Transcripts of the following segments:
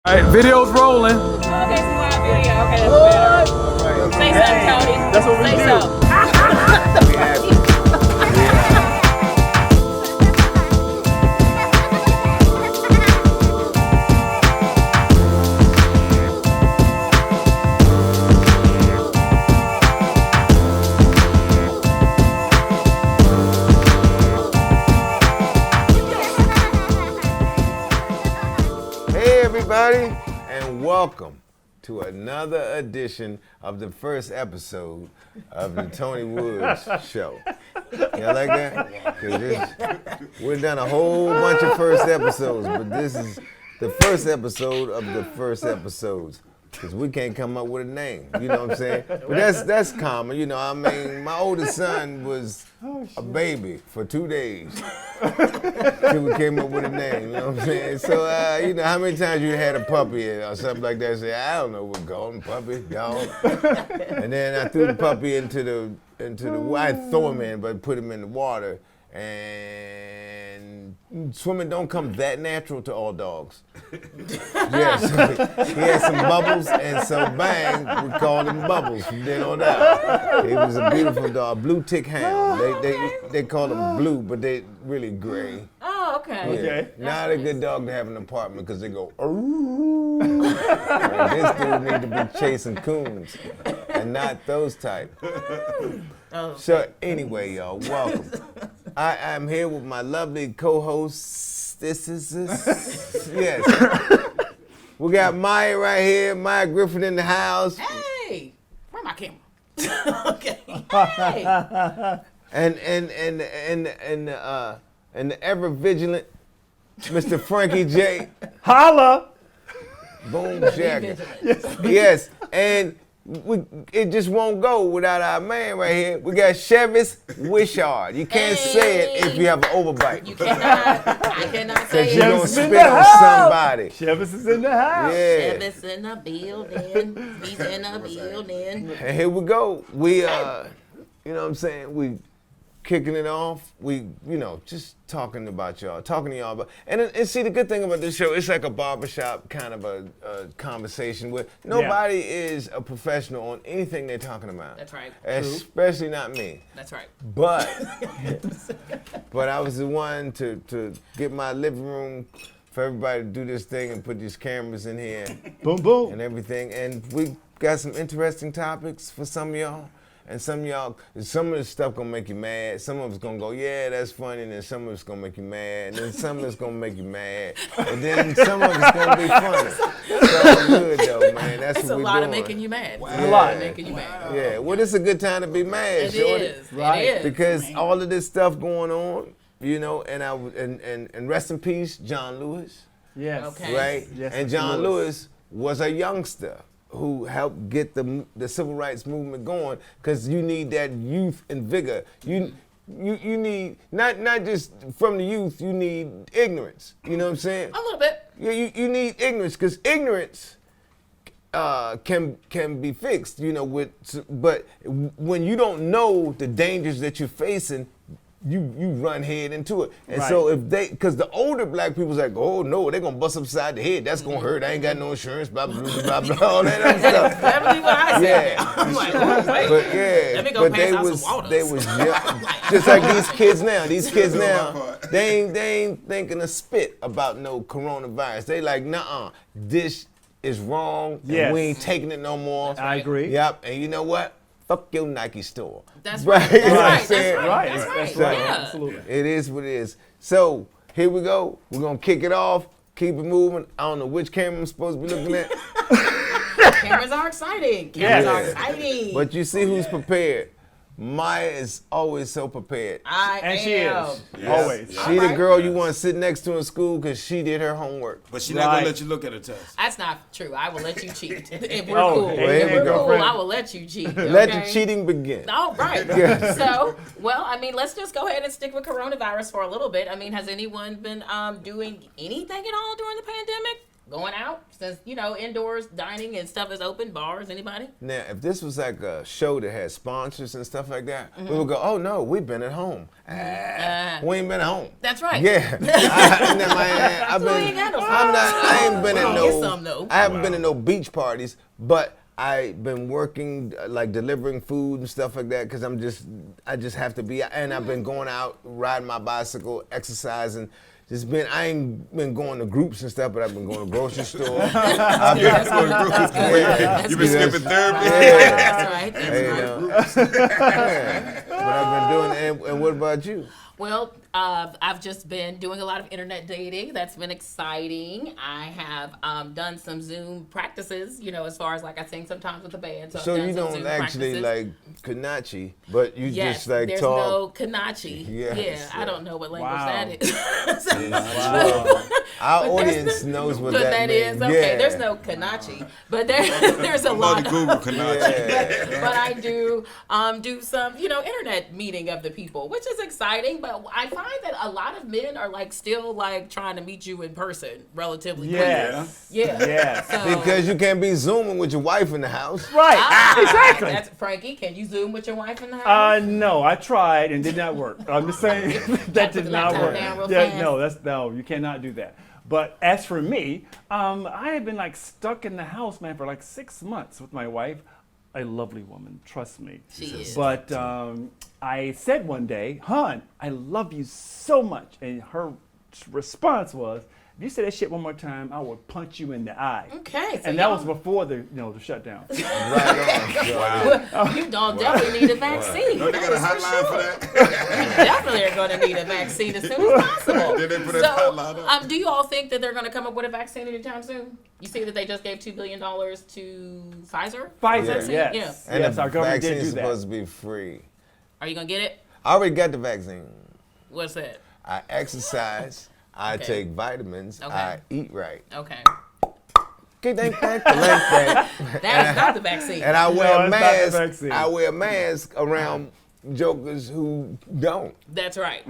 All right, video's rolling. Okay, so live video. Okay, that's better. Say something, Tony. That's what we Say do. something. Hey everybody, and welcome to another edition of the first episode of the Tony Woods Show. Y'all like that? 'Cause we've done a whole bunch of first episodes, but this is the first episode of the first episodes. Because we can't come up with a name, you know what I'm saying? But that's common, you know. I mean, my oldest son was a baby for 2 days till we came up with a name, you know what I'm saying? So, you know, how many times you had a puppy or something like that? Say, I don't know what we call him, puppy, dog. And then I threw the puppy into the well, I didn't throw him in, but put him in the water. And swimming don't come that natural to all dogs. Yes, he had some bubbles, and so bang, we called him Bubbles from then on out. He was a beautiful dog, blue tick hound. They call him blue, but they really gray. Oh, okay. Yeah. Okay. Not a good dog to have in an apartment because they go, ooh. This dude need to be chasing coons and not those type. So anyway, y'all, welcome. I'm here with my lovely co-host. Yes. We got Myah right here. Myah Griffin in the house. Hey, where's my camera? Okay. Hey. And the ever vigilant Mr. Frankie J. Holla! Boom Shagger. Yes. And it just won't go without our man right here. We got Schewitz Wichard. You can't say it if you have an overbite. You cannot. I cannot say Because you're it. going to Schewitz in spit the on house. somebody. Schewitz is in the house. Yeah. Schewitz in the building. He's in the building. And here we go. We, you know what I'm saying? We kicking it off. We, you know, just talking to y'all about. And see, the good thing about this show, it's like a barbershop kind of a conversation where nobody is a professional on anything they're talking about. That's right. Especially not me. That's right. But I was the one to get my living room for everybody to do this thing and put these cameras in here Boom, boom. and everything. And we got some interesting topics for some of y'all. And some of y'all, some of this stuff gonna make you mad. Some of it's gonna go, yeah, that's funny. And then some of it's gonna make you mad. And then some of it's gonna make you mad. And then some of it's gonna be funny. It's all good though, man. That's It's what a we're lot doing. of making you mad. Wow. It's a lot of making you mad. Yeah, well, it's a good time to be mad, It shorty. is. Right. It is. Because all of this stuff going on, you know, and rest in peace, John Lewis, Yes. Okay. right? Yes, And Mr. John Lewis. Lewis was a youngster who helped get the civil rights movement going, because you need that youth and vigor. You need not just from the youth. You need ignorance. You know what I'm saying? A little bit. You need ignorance, because ignorance can be fixed. You know, but when you don't know the dangers that you're facing, you run head into it. And Right. so because the older black people's like, oh no, they're gonna bust upside the head. That's gonna hurt. I ain't got no insurance. Blah blah blah blah. All that other stuff. That'd be what I said. Yeah. I'm like, oh, wait. But yeah, Let me go but pass out some waters. they was young, just like these kids now. These kids now, they ain't thinking a spit about no coronavirus. They like, nuh-uh, this is wrong. Yes. And we ain't taking it no more. I agree. Yep. And you know what? Fuck your Nike store. That's Right. right. You That's know what I'm right. saying? That's right. That's That's right. right. Yeah. Absolutely. It is what it is. So here we go. We're gonna kick it off. Keep it moving. I don't know which camera I'm supposed to be looking at, Cameras are exciting. Cameras are exciting. but you see who's prepared. Myah is always so prepared. I And am. she is. Yes. Always. She the girl you want to sit next to in school because she did her homework. But she's not Right. gonna let you look at her test. That's not true. I will let you cheat. If we're Oh, cool. hey, there If you we're go. cool, Friend. I will let you cheat. Let the okay? cheating begin. Oh, right. Yeah. So, well, I mean, let's just go ahead and stick with coronavirus for a little bit. I mean, has anyone been doing anything at all during the pandemic? going out since, indoors dining and stuff is open, bars, anybody? Now, if this was like a show that had sponsors and stuff like that, we would go, oh no, we've been at home. We ain't been at home. That's right. Yeah. I ain't been at I haven't been to no beach parties, but I've been working like delivering food and stuff like that because I just have to be, and I've been going out, riding my bicycle, exercising. I ain't been going to groups and stuff, but I've been going to grocery store. You've been skipping therapy. That's right. But I've been doing, and what about you? Well, I've just been doing a lot of internet dating. That's been exciting. I have done some Zoom practices, as far as like I sing sometimes with the band. So you don't actually like Kanachi, but you just like there's talk. There's no Kanachi. Yes. Yeah, I don't know what language that is. Our audience knows what that is. means. Okay, Yeah. there's no Kanachi, but there's a lot. Google Kanachi. But I do some, internet meeting of the people, which is exciting. But I find that a lot of men are like still like trying to meet you in person relatively quickly. Yeah. So, because you can't be Zooming with your wife in the house. Right. Exactly. That's Frankie. Can you Zoom with your wife in the house? No, I tried and did not work. I'm just saying that did not work. No, you cannot do that. But as for me, I have been like stuck in the house, man, for like 6 months with my wife. A lovely woman, trust me. She is. But I said one day, hon, I love you so much. And her response was, if you say that shit one more time, I will punch you in the eye. Okay. So and that was before the shutdown. Right on. You don't definitely need a vaccine. They got a hotline for that? You definitely are going to need a vaccine as soon as possible. Did they put a hotline up? Do you all think that they're going to come up with a vaccine anytime soon? You see that they just gave $2 billion to Pfizer? Pfizer, yes. Yeah. And yes, the our government vaccine did do is that. supposed to be free. Are you going to get it? I already got the vaccine. What's that? I exercise. I take vitamins. Okay. I eat right. Okay. That That is not the vaccine. And I wear a it's not the mask. vaccine. I wear a mask around jokers who don't. That's right.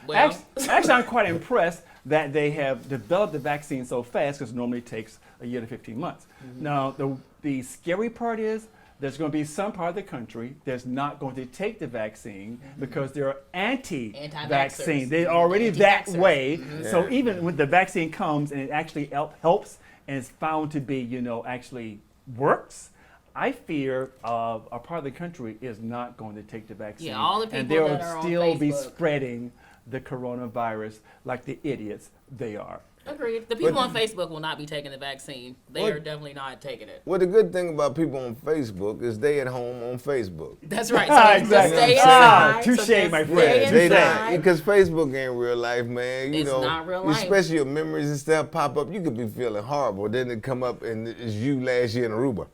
Well, Actually, I'm quite impressed that they have developed the vaccine so fast because normally it takes a year to 15 months. Now, the scary part is there's going to be some part of the country that's not going to take the vaccine because they're anti-vaccine. They're already that way. So even when the vaccine comes and it actually helps and is found to be, actually works, I fear a part of the country is not going to take the vaccine. Yeah, all the people and they'll that are on still be Facebook. spreading the coronavirus like the idiots they are. agreed. The people on Facebook will not be taking the vaccine. They are definitely not taking it. Well, the good thing about people on Facebook is they at home on Facebook. That's right. So Exactly. Stay inside. Touche, just my stay friend. They inside. not, because Facebook ain't real life, man. You It's know, not real life. especially your memories and stuff pop up. You could be feeling horrible, then it come up and it's you last year in Aruba.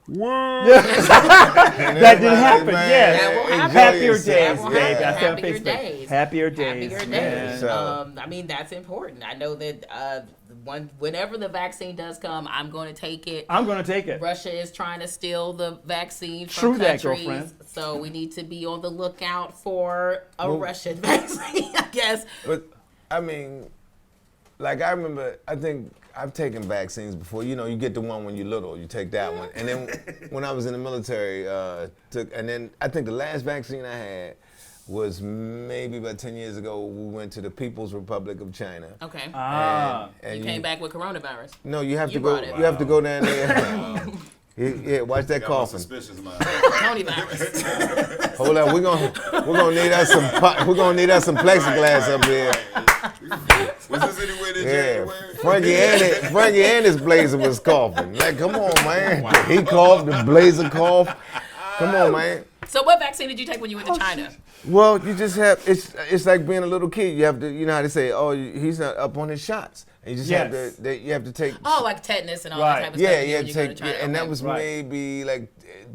That didn't happen. Yes. That will happen. Happier yourself. days, That will babe. happen. I said on Happier Facebook. days. Happier days. Happier man. days. So- I mean, that's important. I know that whenever the vaccine does come, I'm going to take it. I'm going to take it. Russia is trying to steal the vaccine from True that, countries, girlfriend. so we need to be on the lookout for a Russian vaccine, I guess. But I mean, like I remember, I think I've taken vaccines before. You know, you get the one when you're little, you take that one. And then when I was in the military, and then I think the last vaccine I had was maybe about 10 years ago. We went to the People's Republic of China. Okay. And you came back with coronavirus. No, you have You to go. brought it. You have to go down there. Yeah, watch that Got my coughing. suspicions, man. Tony virus. Hold on, we're gonna need us some plexiglass up here. Was this anywhere in Yeah, January? Frankie and his blazer was coughing. Like, come on, man. He coughed, the blazer coughed. Come on, man. So what vaccine did you take when you went to China? Well, you just have, it's like being a little kid. You have to, you know how they say, oh, he's not up on his shots. And you just you have to take. Oh, like tetanus and all Right. that type of Yeah, stuff. you have when to you go take, to China. and that Okay. was Right. maybe like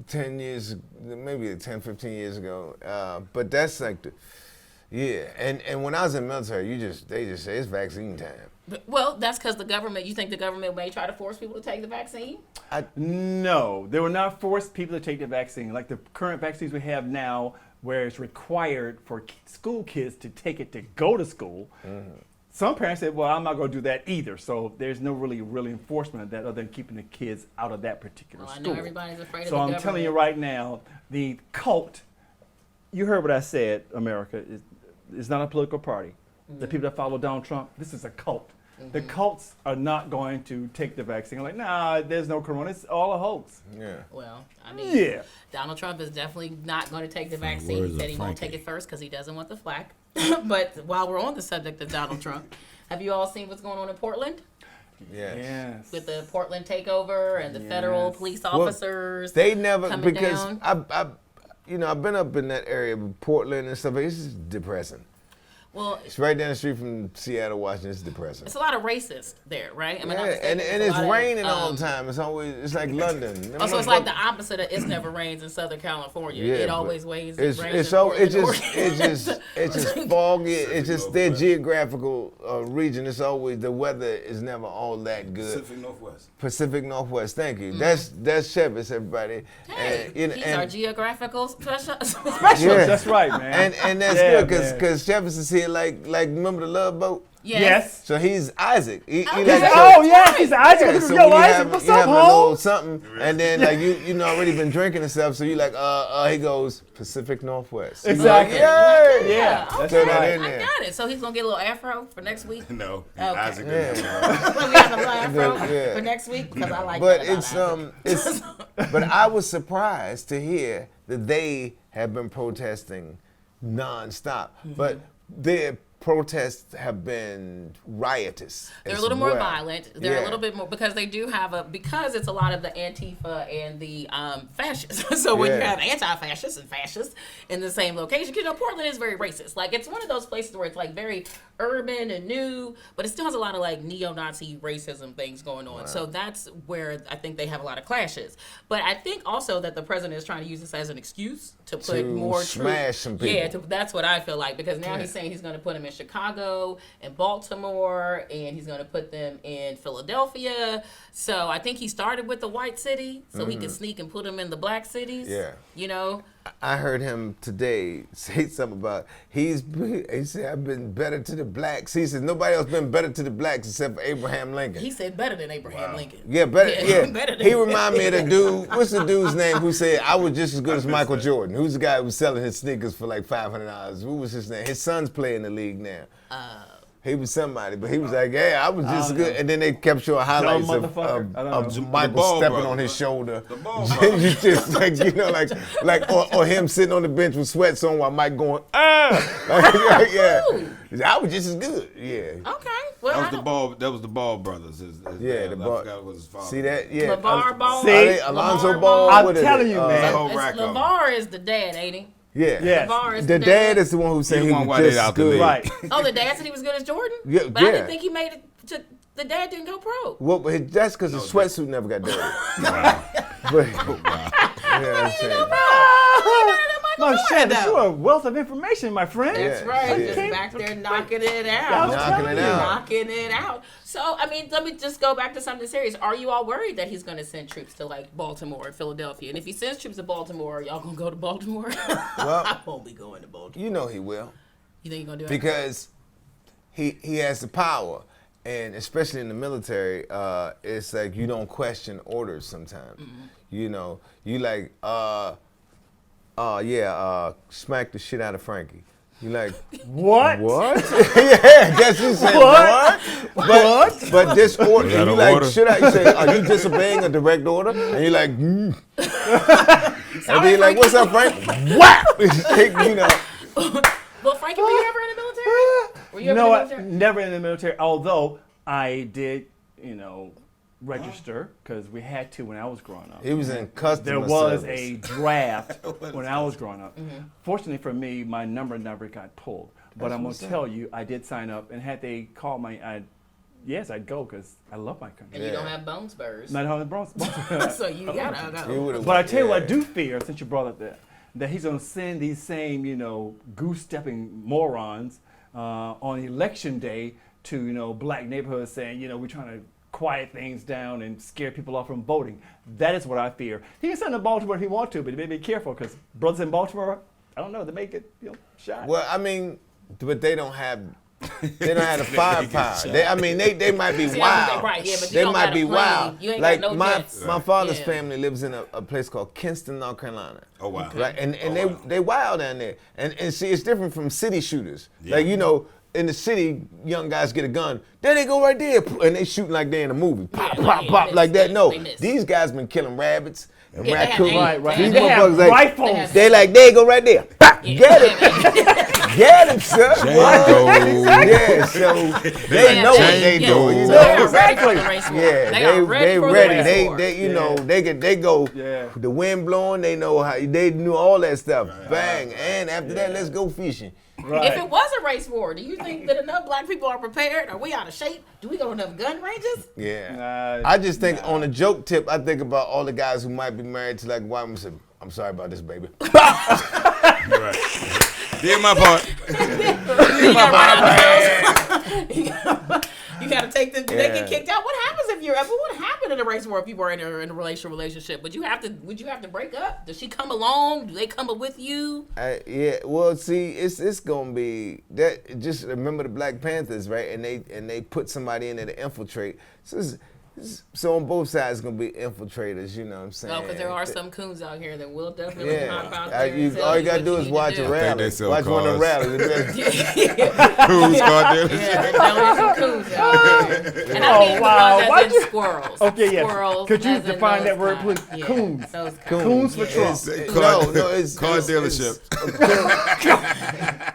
10 years, maybe 10, 15 years ago. But that's like and when I was in the military, they just say it's vaccine time. Well, that's because the government. You think the government may try to force people to take the vaccine? No, they will not force people to take the vaccine. Like the current vaccines we have now, where it's required for school kids to take it to go to school. some parents said, well, I'm not going to do that either. So there's no really enforcement of that other than keeping the kids out of that particular I school. know everybody's afraid of the So I'm government. telling you right now, the cult, you heard what I said, America, is not a political party. The people that follow Donald Trump, this is a cult. The cults are not going to take the vaccine. Like, nah, there's no corona. It's all a hoax. Yeah. Well, I mean, Yeah. Donald Trump is definitely not going to take the From the vaccine. words He said of he won't Frankie. take it first because he doesn't want the flack. But while we're on the subject of Donald Trump, have you all seen what's going on in Portland Yes. Yes. with the Portland takeover and the federal Yes. police Well, officers? They never coming because down? I've been up in that area, Portland and stuff. It's just depressing. Well, It's right down the street from Seattle, Washington. It's depressing. it's a lot of racists there, right? Am I not Yeah, mistaken? and a it's lot of, raining all the time. It's like London. Oh, so it's like the opposite of it's never rains in Southern California. Yeah, It but always rains. It's rains in so Portland, it's just foggy. It's just their geographical region. It's always the weather is never all that good. Pacific Northwest. Pacific Northwest. Thank you. That's Schewitz, everybody. Hey, And, he's our geographical specialist. Yeah. That's right, man. and that's Yeah, good man. because Schewitz is here like remember the Love Boat. Yes. So he's Isaac. He Okay. like, Oh, yes, he's Isaac. Yeah, Yo, so when you Isaac, have, what's you up, have a little home? something, and then like you know already been drinking and stuff, so you like he goes Pacific Northwest. You Exactly. Like, Yay! Yeah, Okay, that's Throw that right. in I there. got it. So he's gonna get a little afro for next week. No, Okay. Isaac. Yeah. So we have a little afro Yeah. for next week because I like But that about it's Isaac. but I was surprised to hear that they have been protesting nonstop, but their protests have been riotous. They're a as little more well. violent. They're Yeah. a little bit more because they do have because it's a lot of the Antifa and the fascists. So when you Yeah. have anti-fascists and fascists in the same location, Portland is very racist. Like it's one of those places where it's like very urban and new, but it still has a lot of like neo-Nazi racism things going on. So that's where I think they have a lot of clashes. But I think also that the president is trying to use this as an excuse to put To more smash some people. Yeah, that's what I feel like because now he's saying he's going to put them in Chicago and Baltimore, and he's going to put them in Philadelphia. So I think he started with the white city, so he could sneak and put them in the black cities. Yeah. You know. I heard him today say something about he said I've been better to the blacks. He said nobody else been better to the blacks except for Abraham Lincoln. He said better than Abraham Lincoln. Yeah, better. Yeah, better than he remind me of the dude. What's the dude's name who said I was just as good as Michael Jordan? Who's the guy who was selling his sneakers for like $500? What was his name? His son's playing the league now. He was somebody, but he was like, "Yeah, I was just as good." And then they kept showing highlights of motherfucker. I don't know. Michael ball stepping brother. on his shoulder. The ball You just like or him sitting on the bench with sweats on while Mike going, yeah. I was just as good. Yeah. Okay. Well, That was the Ball brothers. Yeah, the Ball. I forgot what his father. See that? Yeah. LeVar Ball. See? Are they Alonzo LeVar Ball. I'm What is telling it? you, man. Cole It's Racco. LeVar is the dad, ain't he? Yeah. Yes. LeVar is The the dad is the one who said He he won was why they just out the good. league. Right. Oh, the dad said he was good as Jordan? Yeah, But I yeah. didn't think he made it to the dad didn't go pro. Well, but that's because the sweatsuit never got dirty. But, yeah, I'm saying. No, Shannon, though. you're a wealth of information, my friend. Yeah. That's right. Yeah. Just back there knocking it I out. was Knocking telling it you. out. Knocking it out. So, I mean, let me just go back to something serious. Are you all worried that he's going to send troops to, like, Baltimore and Philadelphia? And if he sends troops to Baltimore, are y'all going to go to Baltimore? I won't be going to Baltimore. You know he will. You think you're going to do it? Because he has the power. And especially in the military, it's like you don't question orders sometimes. You know, you like, smack the shit out of Frankie. You like, What? what? Yeah, guess you said what? What? But this order, that you an like, order? should I? You say, are you disobeying a direct order? And you're like, and then you're like, what's up, Frank? Whap! You know. Well, Frankie, were you ever in the military? Were you ever No, in the military? never in the military, although I did, register because we had to when I was growing up. He was in customer There was service. a draft when I was growing up. Fortunately for me, my number never got pulled. But I'm going to tell you, I did sign up, and had they called yes, I'd go because I love my country. And you don't have bone spurs. Not on the Bronx. So you gotta go. You would've- But I tell you what I yeah. do fear, since you brought up that he's going to send these same, goose-stepping morons on election day to, black neighborhoods saying, we're trying to quiet things down and scare people off from voting. That is what I fear. He can send to Baltimore if he wants to, but he may be careful because brothers in Baltimore, I don't know, they may get shot. Well, I mean, but they don't have They don't have the firepower. They might be See, wild. right, yeah, but you they don't might got a be plane. wild. You ain't like got no my jets. my father's Yeah. family lives in a place called Kinston, North Carolina. Oh wow. Right, and wow. they wild down there, and see, it's different from city shooters. Yeah. Like in the city, young guys get a gun, there they go right there, and they shooting like they in a movie, pop, Yeah, pop, yeah, pop, they like that. miss, No, they miss. these guys been killing rabbits and Yeah, they have raccoons. aim. Right. These They have motherfuckers like rifles. they like they go right there, pop, Yeah, get they him, have aim. get him, son. Django. Yeah, so they know what they Yeah. do. You So know. they are ready for the race war. Yeah, they are ready for the race They war. you know, Yeah. they go. Yeah. The wind blowing, they know how. They knew all that stuff. Bang, and after that, let's go fishing. Right. If it was a race war, do you think that enough black people are prepared? Are we out of shape? Do we go to enough gun ranges? Yeah. Nah, I just think on a joke tip, I think about all the guys who might be married to like white women. Say, I'm sorry about this, baby. You're right. Did my part. You gotta take them. Do they Yeah. get kicked out? What happens if you're? What happened in a race war if people are in a relationship? Would you have to break up? Does she come along? Do they come up with you? Yeah, well, see, it's gonna be that. Just remember the Black Panthers, right? And they put somebody in there to infiltrate. So on both sides, gonna be infiltrators. You know what I'm saying? No, because there are some coons out here that will definitely hop out Yeah, there. and tell all you gotta what do is need watch to a do. think rally. they sell Watch one of the cars. rallies. Who's car dealership? Yeah, there definitely some coons out there. And I mean wow. the Why'd ones as in squirrels. Okay, yes. Squirrels. Could you as in define those that word, kinds. please? Yeah, Coons. those Coons for Trump. It's car dealership.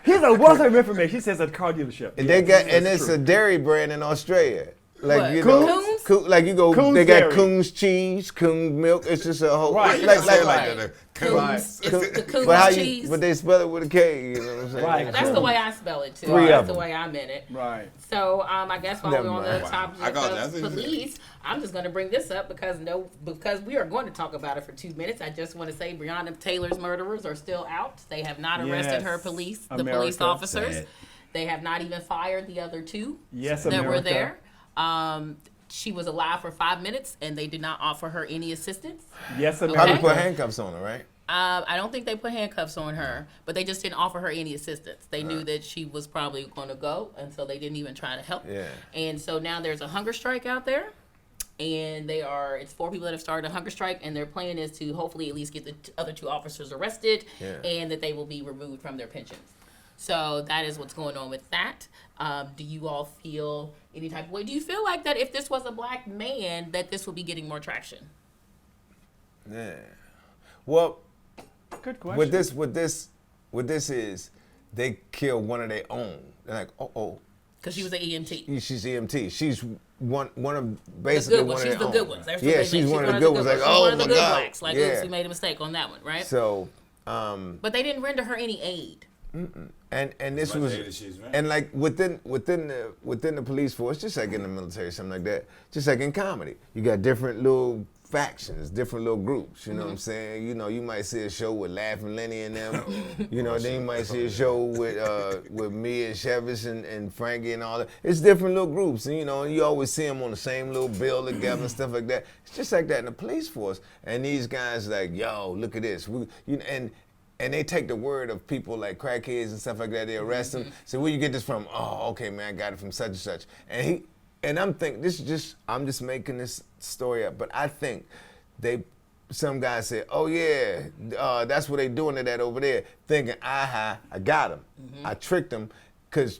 Here's a wealth of information. He says a car dealership. And Yes, they got, that's and it's true. a dairy brand in Australia. Like What? you know, Coons? like you go, Coons they got dairy. Coons cheese, Coons milk. It's just a whole Right. like Right. Coons. It's the coons but how cheese. but they spell it with a K. You know what I'm saying? Right. That's the way I spell it too. Three That's of the them. way I meant it. Right. So I guess while Never we're on mind. the Wow. topic I got that. of That's easy. police, I'm just going to bring this up because we are going to talk about it for 2 minutes. I just want to say Breonna Taylor's murderers are still out. They have not arrested Yes. the police America. officers. Sad. They have not even fired the other two Yes, that were America. there. She was alive for 5 minutes, and they did not offer her any assistance. Yes, Probably America. put handcuffs on her, right? I don't think they put handcuffs on her, but they just didn't offer her any assistance. They knew that she was probably going to go, and so they didn't even try to help. Yeah. And so now there's a hunger strike out there, and it's 4 people that have started a hunger strike, and their plan is to hopefully at least get the other 2 officers arrested, Yeah. and that they will be removed from their pensions. So that is what's going on with that. Do you all feel any type of way? Do you feel like that if this was a black man, that this would be getting more traction? Yeah. Well, Good question. what this is, they killed one of their own. They're like, oh, Because she was an EMT. she's EMT. She's one of The basically good one ones. of She's their the good own. ones. That's what Yeah, they she's think. one of the good ones. Like, She's oh one of my the good God. blacks. Like, Yeah. oops, we made a mistake on that one, right? So, But they didn't render her any aid. and this Much was later she's right. and like within the police force, just like in the military, something like that, just like in comedy, you got different little factions, different little groups. You know what I'm saying? You know, you might see a show with Laughing Lenny and them. You know, then you might see a show with Myah and Schewitz and Frankie and all that. It's different little groups, and you know, you always see them on the same little bill together and stuff like that. It's just like that in the police force. And these guys like, yo, look at this. And they take the word of people like crackheads and stuff like that. They arrest them. So where you get this from? Oh, okay, man, I got it from such and such. And I'm thinking I'm just making this story up. But I think some guys said, oh yeah, that's what they doing to that over there, thinking, I got him. I tricked him, cause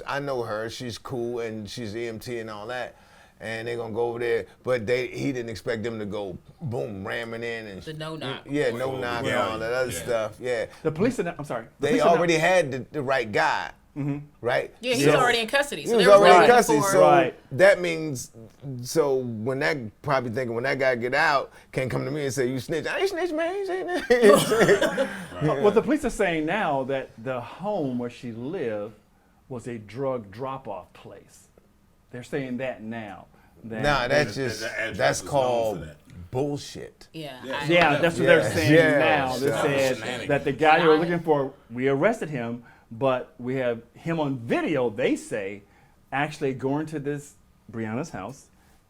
I know her. She's cool and she's EMT and all that. And they're gonna go over there, but he didn't expect them to go boom, ramming in and The no-knock. Yeah, no knock and all that other stuff. Yeah, The police are I'm sorry. The they police are already had the right guy, right? Yeah, he's So- already in custody. He So was they're already in waiting custody, for- so Right. that means, when that guy get out, can't come to me and say, you snitch. I ain't snitch, man. I ain't saying that. Well, the police are saying now that the home where she lived was a drug drop-off place. They're saying that now. Nah, that's The just, address that's was known called for that. bullshit. Yeah. Yeah. Yeah, that's what they're Yeah. saying Yeah. now. They Yeah. said Shenanigans. that the guy they were looking for, we arrested him, but we have him on video, they say, actually going to this Breonna's house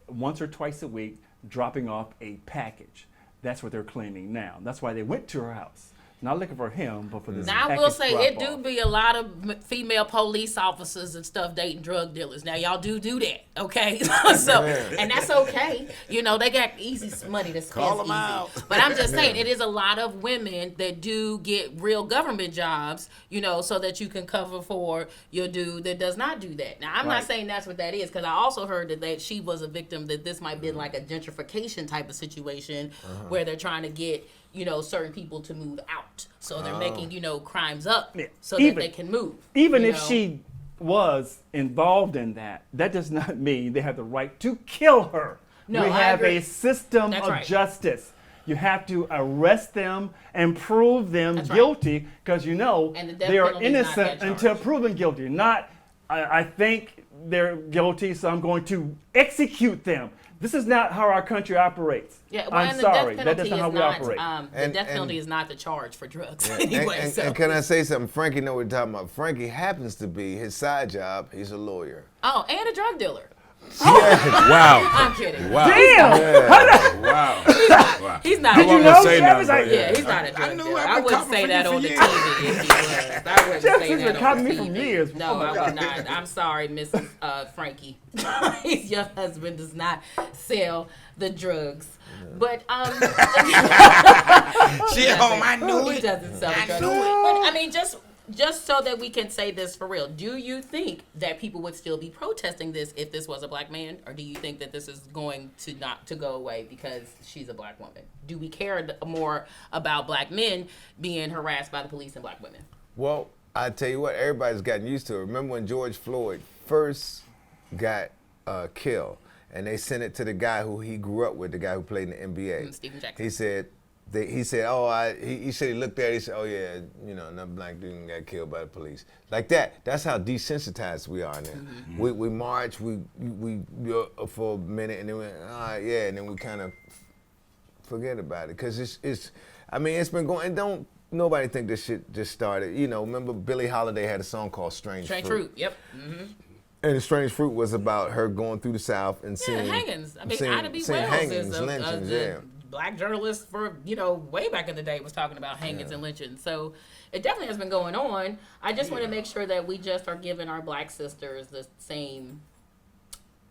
once or twice a week, dropping off a package. That's what they're claiming now. That's why they went to her house. Not looking for him, but for this. Now I will say it do drop-off. be a lot of female police officers and stuff dating drug dealers. Now y'all do that, okay? So and that's okay. You know they got easy money to spend. Call 'em easy. out. But I'm just saying it is a lot of women that do get real government jobs. You know, so that you can cover for your dude that does not do that. Now I'm not saying that's what that is because I also heard that she was a victim that this might be like a gentrification type of situation where they're trying to get certain people to move out. So they're making, crimes up so that they can move. Even if she was involved in that, that does not mean they have the right to kill her. No, we I have agree. a system That's of right. justice. You have to arrest them and prove them That's right. guilty because And the death they are penalty is not that innocent until charge. proven guilty. Not, I think they're guilty, so I'm going to execute them. This is not how our country operates. Yeah, well, I'm and sorry, the that death is penalty not how is we not, operate. the death penalty is not the charge for drugs And, anyway. and- so. and can I say something? Frankie know what we're talking about. Frankie happens to be, his side job, he's a lawyer. Oh, and a drug dealer. Wow. I'm kidding. Wow. Damn! Wow. Wow. He's not. Did a you drug know? say Jeff nothing, is like, but Yeah, he's not a drug knew dealer. I've I been wouldn't coping say for that you on for the years. TV if he was. I wouldn't Jeff say has that been on copying the me TV. from years. No, Oh my I God. would not. I'm sorry, Mrs. Frankie. Your husband does not sell the drugs. But She at home, I knew he it. doesn't sell the I drugs. knew it. But I mean, just so that we can say this for real, do you think that people would still be protesting this if this was a black man, or do you think that this is going to not to go away because she's a black woman? Do we care more about black men being harassed by the police than black women? Well, I tell you what, everybody's gotten used to it. Remember when George Floyd first got killed, and they sent it to the guy who he grew up with, the guy who played in the NBA. Stephen Jackson. He said, he said he looked at it, he said, oh yeah, another black dude got killed by the police. Like that. That's how desensitized we are now. Mm-hmm. We march, we for a minute, and then we, and then we kind of forget about it. Because it's been going, and don't nobody think this shit just started. Remember Billie Holiday had a song called Strange Fruit. Yep. Mm-hmm. And Strange Fruit was about her going through the South and Yeah, seeing hangings. I mean, seeing- Ida B. seeing Wells hangings, is a lynchings, black journalist for, way back in the day was talking about hangings and lynchings. So it definitely has been going on. I just want to make sure that we just are giving our black sisters the same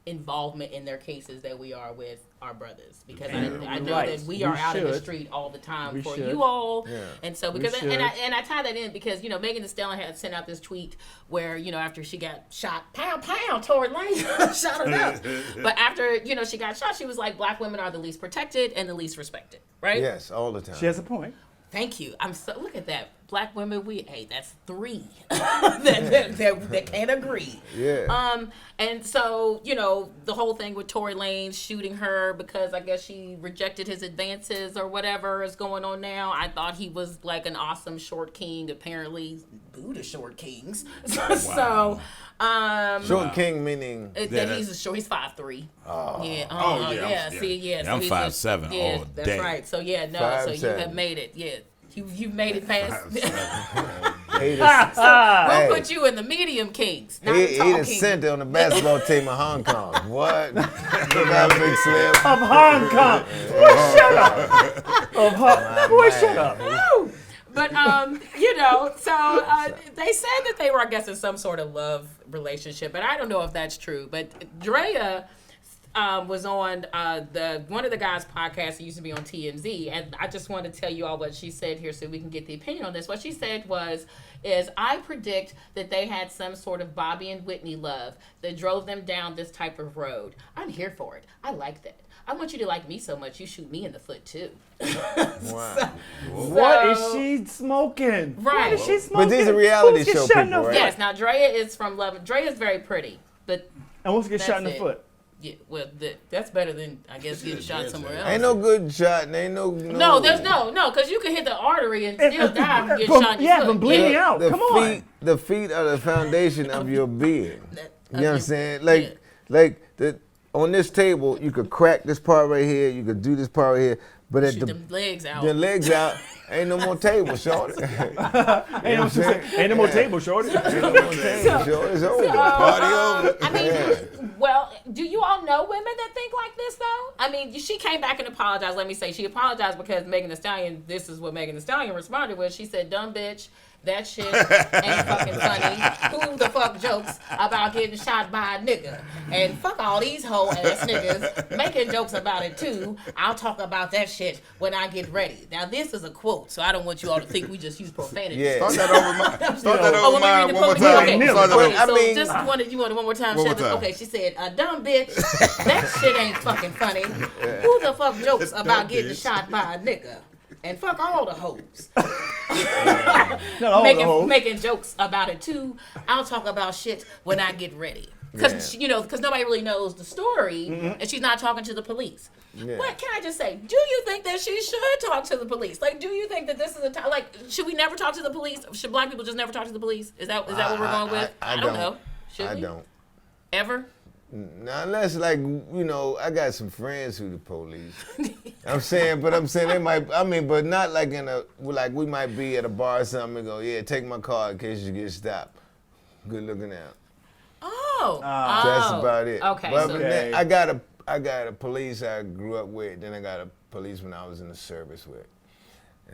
involvement in their cases that we are with our brothers, because I know Right. that we are out in the should. street all the time We for should. you all. Yeah. And so We because should. and I tie that in because Megan Thee Stallion had sent out this tweet where after she got shot, pow pow, Tory Lanez shot her up. But after she got shot, she was like, black women are the least protected and the least respected, right? Yes, all the time. She has a point. Thank you. Look at that. Black women, that's 3 that can't agree. Yeah. And so, the whole thing with Tory Lanez shooting her because I guess she rejected his advances or whatever is going on now. I thought he was like an awesome short king. Apparently, Buddha short kings. So, Short king meaning that he's 5'3". Oh. Yeah. Oh, yeah. Yeah. See, yeah. Yeah, I'm he's 5'7" Yeah, all that's day. right. So yeah, no. So you 5'7". have made it. Yeah. You've made it past. Hey, We'll put you in the medium kings, not he the tall the kings. center on the basketball team of Hong Kong. What? Look how big Slim. Of Hong Kong. Boy, shut up. Of Hong Boy, shut up. Woo! But so they said that they were, I guess, in some sort of love relationship, but I don't know if that's true. But Drea was on one of the guys' podcasts that used to be on TMZ, and I just want to tell you all what she said here so we can get the opinion on this. What she said is I predict that they had some sort of Bobby and Whitney love that drove them down this type of road. I'm here for it. I like that. I want you to like me so much you shoot me in the foot too. Wow. What is she smoking? Right. What is she smoking? But these are reality Who's get show shot in people, the right? foot? Yes, now Drea is from Love. Drea is very pretty, but And wants to get shot in the That's it. foot. yeah, well, that's better than I guess getting shot somewhere else. Ain't no good shot. And ain't No, there's no, because you can hit the artery and still die from getting shot in your foot. from bleeding Yeah. out. Come on. The feet are the foundation of your being. You know what I'm saying? yeah. Like on this table, you could crack this part right here. You could do this part right here. But at Shoot them legs out. the legs out, ain't no more table, shorty. Ain't no more table, shorty. Ain't no more table, shorty. It's over. Party over. I mean, well, do you all know women that think like this, though? I mean, she came back and apologized. Let me say, she apologized because Megan Thee Stallion, this is what Megan Thee Stallion responded with. She said, dumb bitch, that shit ain't fucking funny. Who the fuck jokes about getting shot by a nigga? And fuck all these hoe ass niggas making jokes about it, too. I'll talk about that shit when I get ready. Now, this is a quote, so I don't want you all to think we just use profanity. Yeah. Start that over mine. Start that Oh, over let me mine read the one more quote again. time. Okay, Start that over. I so mean- just you want it one more time, One more Chevy? time. Okay, she said, a dumb bitch, that shit ain't fucking funny. Who the fuck jokes about getting shot by a nigga? And fuck all the hoes. Not all the hoes. Making jokes about it too. I'll talk about shit when I get ready. Because because nobody really knows the story, and she's not talking to the police. Yeah. But can I just say, do you think that she should talk to the police? Like, do you think that this is a time? Like, should we never talk to the police? Should black people just never talk to the police? Is that what we're going with? I don't know. Should I we? don't. Ever? Now, unless I got some friends who the police. I'm saying they might. I mean, but not like we might be at a bar or something and go, yeah, take my car in case you get stopped. Good looking out. Oh. That's about it. Okay. But So then I got a police I grew up with. Then I got a police when I was in the service with.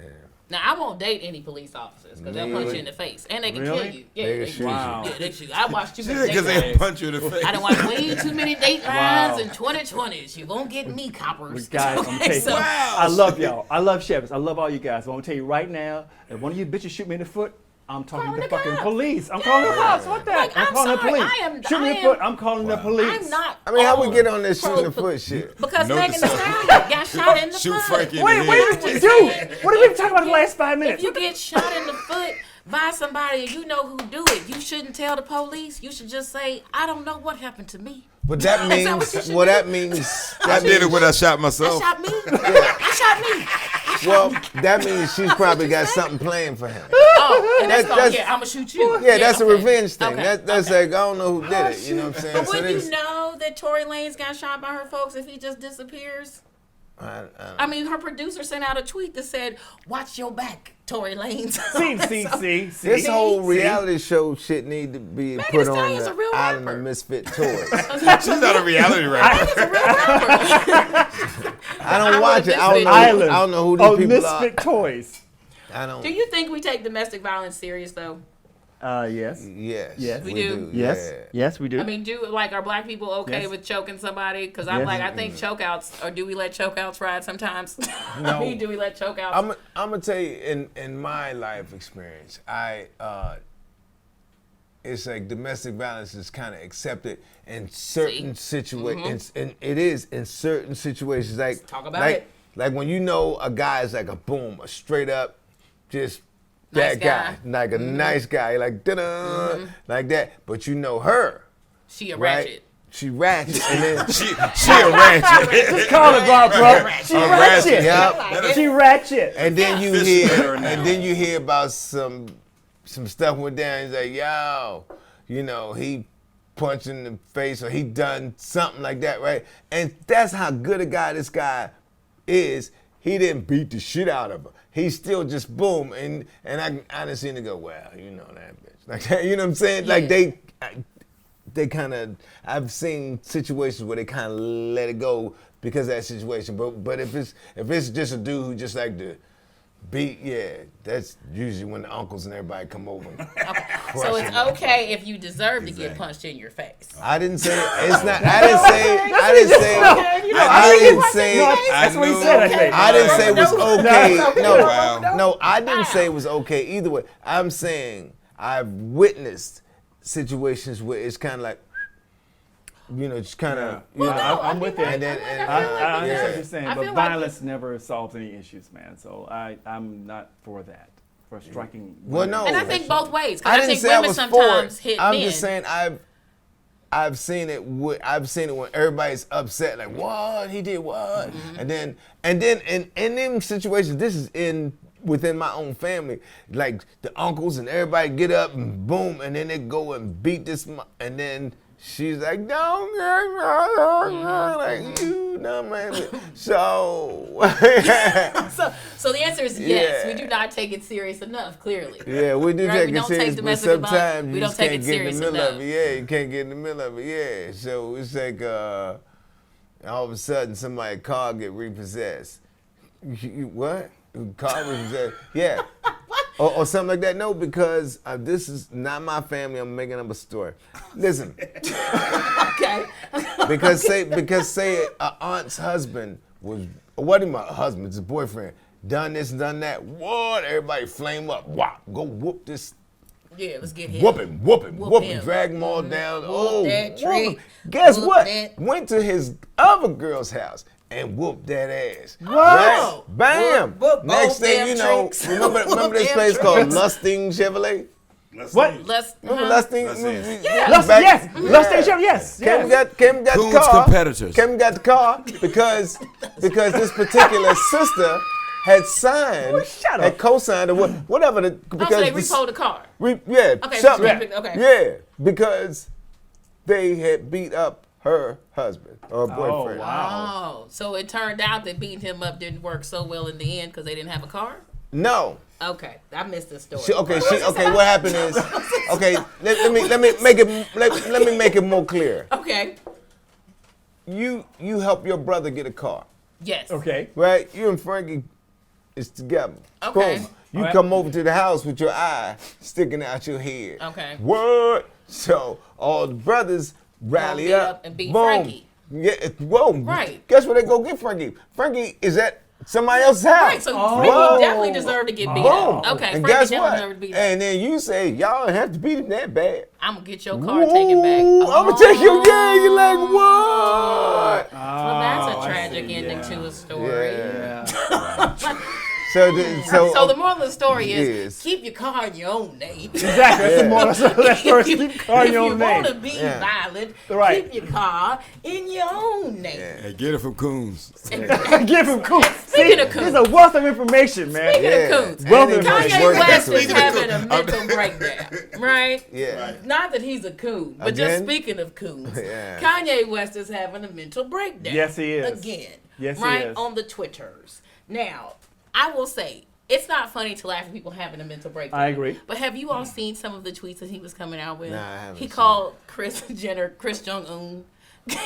Yeah. now I won't date any police officers because they'll punch you in the face and they can Really? kill you. Yeah, They can they shoot Wow. Yeah, they shoot. I watched too She many said because date they lines. punch you in the face. I don't watch way too many date lines Wow. in 2020s. You won't get me, coppers. Guys, I'm telling you, So- I love y'all. I love Schewitz. I love all you guys. I'm gonna tell you right now, if one of you bitches shoot me in the foot, I'm talking Calling to the fucking cops. police. I'm calling the cops. Fuck that. Like, I'm I'm calling sorry, the police. I am- Shoot me in the I foot. am- I'm calling the police. I'm not. I mean, how we all get on this shooting the pro- foot shit? Because No Megan Thee decision. Stallion got shot in the Shoot foot. Frankie in Wait, the wait, head. dude. What have we been talking about the last 5 minutes? If you get shot in the foot by somebody and you know who do it, you shouldn't tell the police. You should just say, I don't know what happened to me. But that Is means that what you should well, do? that means I did it when I shot I myself. shot me. I shot me. well, that means she's probably got something planned for him. Oh, and that's That's- yeah, I'm gonna shoot you. Yeah, that's a okay. revenge thing. Okay, That's okay. like I don't know who did it. You know what I'm saying? But So would this- you know that Tory Lanez got shot by her folks if he just disappears? I mean, her producer sent out a tweet that said, "Watch your back, Tory Lanez." See. This whole reality show shit need to be Megan put Thee on Stallion's a the real Island rapper. of Misfit Toys. She's not a reality rapper. He's a real rapper. I don't watch it. I don't know. Island. I don't know who these Oh, people Misfit Toys. are. I don't. Do you think we take domestic violence serious though? Yes. Yes. Yes. We do. Yes. Yeah. Yes, we do. I mean, are black people okay Yes. with choking somebody? Because I'm Yes. like, I think chokeouts, or do we let chokeouts ride sometimes? No. I mean, do we let chokeouts? I'm gonna tell you in my life experience, it's like domestic violence is kind of accepted in certain situations, and it is in certain situations. Like talk about like, it. Like when you know a guy is like a straight up, just Nice that guy, guy. like a nice guy, like da-da, like that. But you know her, She a right? ratchet. She ratchet, and then She a ratchet. Call it, bro. She A ratchet. yeah. She ratchet. And then you Fish hear, better now. and then you hear about some stuff went down. He's like, yo, you know, he punched in the face or he done something like that, right? And that's how good a guy this guy is. He didn't beat the shit out of her. He still just boom, and I done seen it go, well, you know that bitch, like that. You know what I'm saying? Like they kind of, I've seen situations where they kind of let it go because of that situation. But if it's just a dude who just like to beat, yeah, that's usually when the uncles and everybody come over. And So it's him. okay if you deserve to get punched in your face. I didn't say it's not. I didn't say. I didn't say. I didn't say. That's what he knew. said, I think. I didn't say it was okay. Wow. No, I didn't say it was okay either way. I'm saying I've witnessed situations where it's kind of like, you know, just kind of, you know. I'm with you. And then, I understand what you're saying, I but feel like violence never solves any issues, man. So I'm not for that. For striking. Well, women. no. And I think both ways. I Because I didn't think say I women was sometimes for hit it. I'm men. just saying I've seen it. I've seen it when everybody's upset, like what he did, what, and then in them situations, this is within my own family, like the uncles and everybody get up and boom, and then they go and beat this, and then she's like, don't like you know, man. So So the answer is yes. Yeah. We do not take it serious enough. Clearly. yeah, we do Right, take we it don't take serious, but domestic violence- sometimes we you don't just take can't it get in the serious middle enough. of it. Yeah, you can't get in the middle of it. Yeah, so it's like all of a sudden somebody's car get repossessed. What? Car repossessed? Yeah. Or something like that. No, because this is not my family. I'm making up a story. Listen. Okay. Because say an aunt's husband wasn't my husband, it's his boyfriend, done this and done that. What? Everybody flame up. Wow. Go whoop this. Yeah, let's get him. Whoop him, Whoop him. drag him all down. Whoop that whoop him. trick. Guess Whoop what? that. Went to his other girl's house and whooped that ass. Whoa. Right? Bam. Whoop Next both thing them you know, tricks. remember Whoop this them place called tricks. Lusting Chevrolet? What? Let's. Remember Lusting? Yeah. Lust, yes. Lust, yes. Kim Yes. got the Coons car. competitors. Kim got the car because this particular sister had signed, Oh, shut up. had co-signed or whatever. Because Oh, so they this- repoed the car. yeah, Okay, something. okay. Yeah, because they had beat up her husband or Oh, boyfriend. wow. Oh, so it turned out that beating him up didn't work so well in the end because they didn't have a car? No. Okay, I missed this story. Okay. What happened is, okay. Let me make it more clear. Okay. You help your brother get a car. Yes. Okay. Right? You and Frankie is together. Okay. Boom. You All right. come over to the house with your eye sticking out your head. Okay. What? So all the brothers rally meet up. up and beat Boom. Frankie. Yeah. Whoa. Right. Guess where they go get Frankie? Frankie is at somebody else's house. Right, so Whoa. Frankie definitely deserved to get beat Boom. up. Okay, And Frankie guess definitely what? deserved to be beat up. And then you say, y'all don't have to beat him that bad. I'm going to get your car taken back. I'm going to take you. Yeah, you're like, what? Well, that's Oh, a I tragic see, ending yeah. to a story. Yeah. So the moral of the story is Yes. keep your car in your own name. Exactly. That's the moral. That's first. If Keep car in your own you want to name. be Yeah. violent, Right. keep your car in your own name. Hey, get it from Coons. Give him cool. Speaking of There's coons. a wealth of information, man. Speaking Yeah. of coons, Well, And it Kanye just Kanye worked West that is way. having a mental breakdown, right? Yeah. Not that he's a coon, but just Again? speaking of coons, Yeah. Kanye West is having a mental breakdown. Yes, he is. Again. Yes, he right is. on the Twitters. Now, I will say, it's not funny to laugh at people having a mental breakdown. I agree. But have you all seen some of the tweets that he was coming out with? Nah, I haven't He seen called Kris Jenner Chris Jong-un.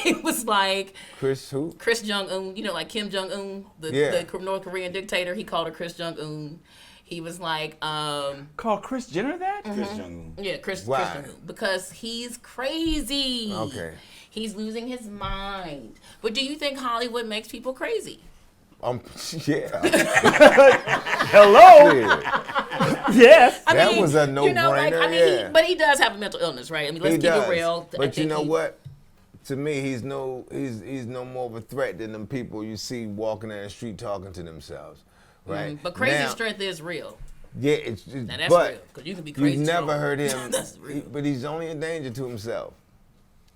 He was like, Chris who? Chris Jong-un, you know, like Kim Jong-un, Yeah. the North Korean dictator. He called her Chris Jong-un. He was like, Call Kris Jenner that? Mm-hmm. Chris Jong-un. yeah, Chris Why? Jong-un. Because he's crazy. Okay. He's losing his mind. But do you think Hollywood makes people crazy? Yeah. Hello. Yeah. Yes. I That mean, was a you know, like, no-brainer, I mean, yeah. but he does have a mental illness, right? I mean, let's He keep does. it real. I But you think know he- what? To me, he's no more of a threat than them people you see walking down the street talking to themselves, right? But crazy Now, strength is real. Yeah, it's Now that's but real. Because you can be crazy. you've never strong. heard him. That's real. But he's only a danger to himself.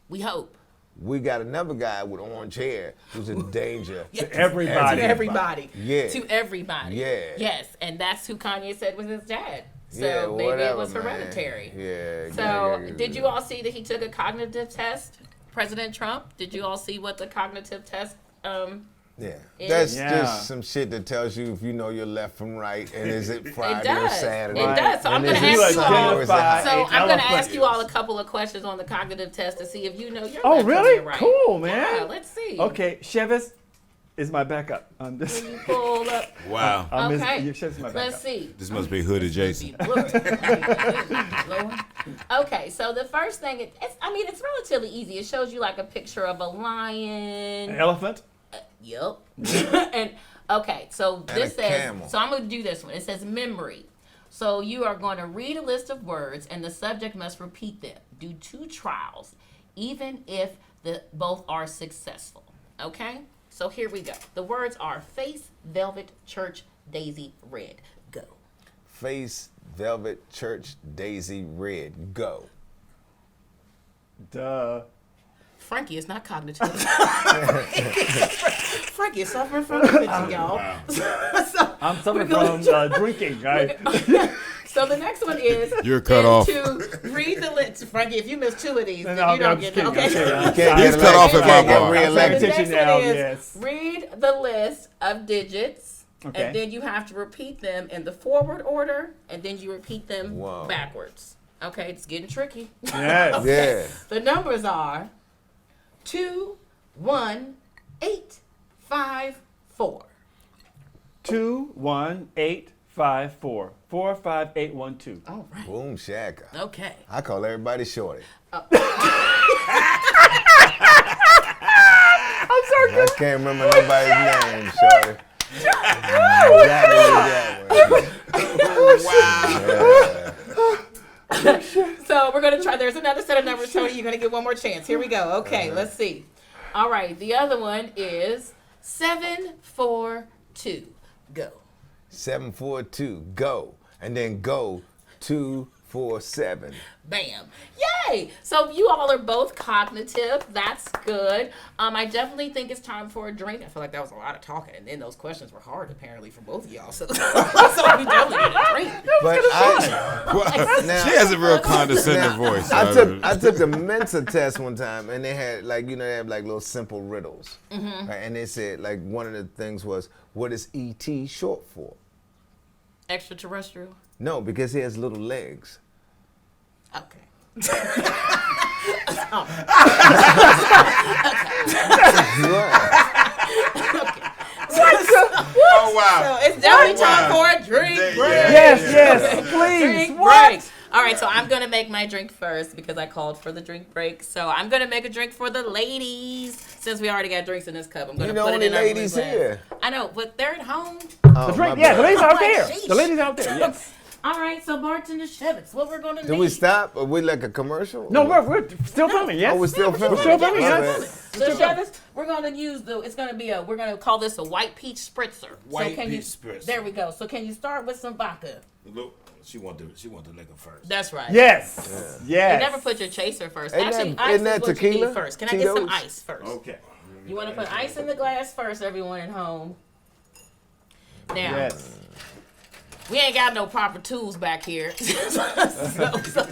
We hope. We got another guy with orange hair who's a danger Yes. Everybody. To everybody. Yeah. To everybody. Yeah. Yes, and that's who Kanye said was his dad. So Yeah, maybe whatever, it was man. hereditary. Yeah. So did you all see that he took a cognitive test? President Trump, did you all see what the cognitive test Yeah. It- That's Yeah. just some shit that tells you if you know your left from right, and is it Friday or does. Saturday? It does. So I'm And gonna is it ask you Sunday all- or is it high? So An I'm going to elephant. ask you all a couple of questions on the cognitive test to see if you know your Oh, left from really? your right. Cool, man. Yeah, let's see. Okay, Schewitz is my backup. This. You pull up. Wow. Okay. Schewitz is my backup. Let's see. This must be hood adjacent. Okay, so the first thing, it's relatively easy. It shows you like a picture of a lion. An elephant. Yep. And okay, so this a says, camel. so I'm going to do this one. It says memory. So you are going to read a list of words and the subject must repeat them. Do 2 trials, even if both are successful. Okay? So here we go. The words are face, velvet, church, daisy, red. Go. Face, velvet, church, daisy, red. Go. Duh. Frankie is not cognitive. Frankie is suffering from dementia, y'all. So I'm suffering we're gonna from drinking. So the next one is You're cut off. to read the list. Frankie, if you miss 2 of these, then No, you don't I'm get just it. kidding, Okay. I'm You can't He's get cut off at my elected. bar. Get So the reelected. next Attention one now, is yes. read the list of digits, Okay. and then you have to repeat them in the forward order, and then you repeat them Wow. backwards. Okay, it's getting tricky. Yes. Yeah. The numbers are 2, 1, 8, 5, 4. 2, 1, 8, 5, 4. 4, 5, 8, 1, 2. All right. Boom shaka. Okay. I call everybody Shorty. I'm sorry. I can't remember nobody's name, Shorty. So we're gonna try. There's another set of numbers, Tony. You're gonna get one more chance. Here we go. Okay, let's see. All right, the other one is 7, 4, 2. Go. 742, go. And then go 247. Bam. Yay! So you all are both cognitive. That's good. I definitely think it's time for a drink. I feel like that was a lot of talking, and then those questions were hard apparently for both of y'all. So, we definitely need a drink. But now, She has a real condescending voice. I took the Mensa test one time, and they had they have like little simple riddles, right? And they said like one of the things was, what is ET short for? Extraterrestrial. No, because he has little legs. Okay. Oh wow. So it's definitely time for a drink break. Yes, please. Drink What? break. All right, so I'm going to make my drink first because I called for the drink break. So I'm going to make a drink for the ladies. Since we already got drinks in this cup, I'm going to You're the put it only in our ladies blue glass. here. I know, but they're at home. Oh, The drink, my yeah, the bad. ladies out Like, there. sheesh. The ladies out there, yes. All right, so bartender Schewitz, what we're going to Do need. we stop? Are we like a commercial? No, we're still filming, yes? Oh, we're still filming. We're still filming, My yes. bad. So Schewitz, we're going to use we're going to call this a white peach spritzer. White so can peach spritzer. There we go. So can you start with some vodka? Look, she want the liquor first. That's right. Yes. Yes. You never put your chaser first. Ain't Actually, that- ice ain't that is what you tequila? need first. Can I get some Tito's? ice first? Okay. You want to put ice in the glass first, everyone at home. Now, Yes. we ain't got no proper tools back here. so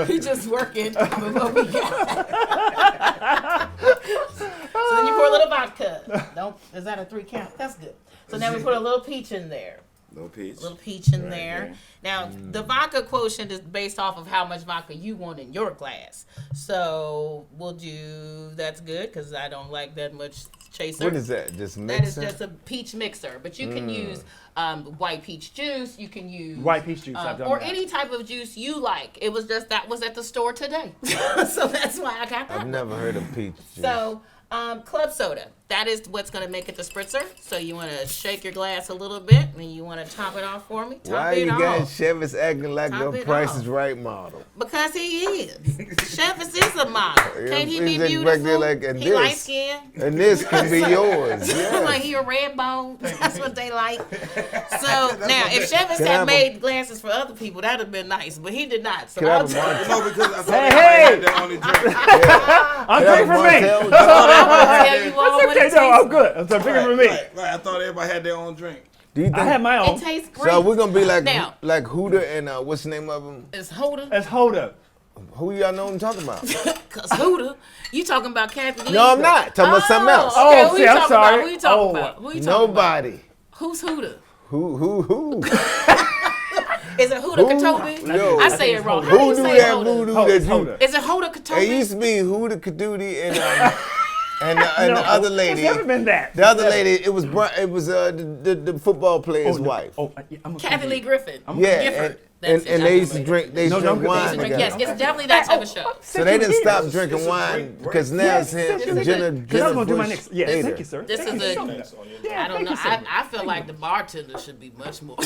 we just working with what we got. So then you pour a little vodka. Is that a 3 count? That's good. So now we put a little peach in there. No peach. A little peach in there. Now, the vodka quotient is based off of how much vodka you want in your glass. So we'll do, that's good, because I don't like that much chaser. What is that? Just That is mixing? just a peach mixer. But you can use white peach juice. You can use White peach juice, I've done or that. any type of juice you like. It was just that was at the store today. So that's why I got that. I've never heard of peach juice. So, club soda. That is what's going to make it the spritzer. So you want to shake your glass a little bit, and you want to top it off for me. Top Why it you off. guys Chevys acting like Top the it Price off. is Right model? Because he is. Schewitz is a model. Can't he be He's like back beautiful? there like, and he this. light skinned. And this can be yours. Like Yes. he a red bone. That's what they like. So now, if Schewitz Can I had have made glasses for other people, that'd have been nice. But he did not. So Can I I'll have a tell Montel? No, because I thought Hey, everybody hey! had their only drink. I'm Can I drinking have for me. Montel? tell you all That's what okay, it no, tastes I'm good. I'm drinking for me. Right. I thought everybody had their own drink. Do you I had think? my It own. tastes great. So we're gonna be like Now- Hooter and what's the name of them? It's Hoda. Let's hold up. Who y'all know I'm talking about? Cause Hoda, you talking about Kathy Lee? No, I'm not. Talking about something else. Okay, Oh, who see, you I'm talking sorry. about? Who you talking Oh, about? Who you talking about? Nobody. Who's Huda? Who? Is it Huda Katobi? No. I say it wrong. How do Who you do say that Huda? voodoo Hold that it, you? hold it. Is it Huda It Katobi? used to be Hooter Kadootie and the other lady. It's never been that. The other lady, it was the football player's wife. Oh, yeah, I'm Kathy Lee Griffin. Yeah, Gifford. and That's it. they used to drink. They used to No, drink no, wine they Drink- together. Yes, it's definitely that type of show. So they didn't stop It's drinking a wine drink break. because now Yes, it's him yes, and yes, Jenna. yes. 'Cause Jenna I'm gonna do my Bush next. Yes, ate thank her. you, sir. This Thank is you. a- Yeah, I don't thank know. you, sir. I feel like the bartender should be much more.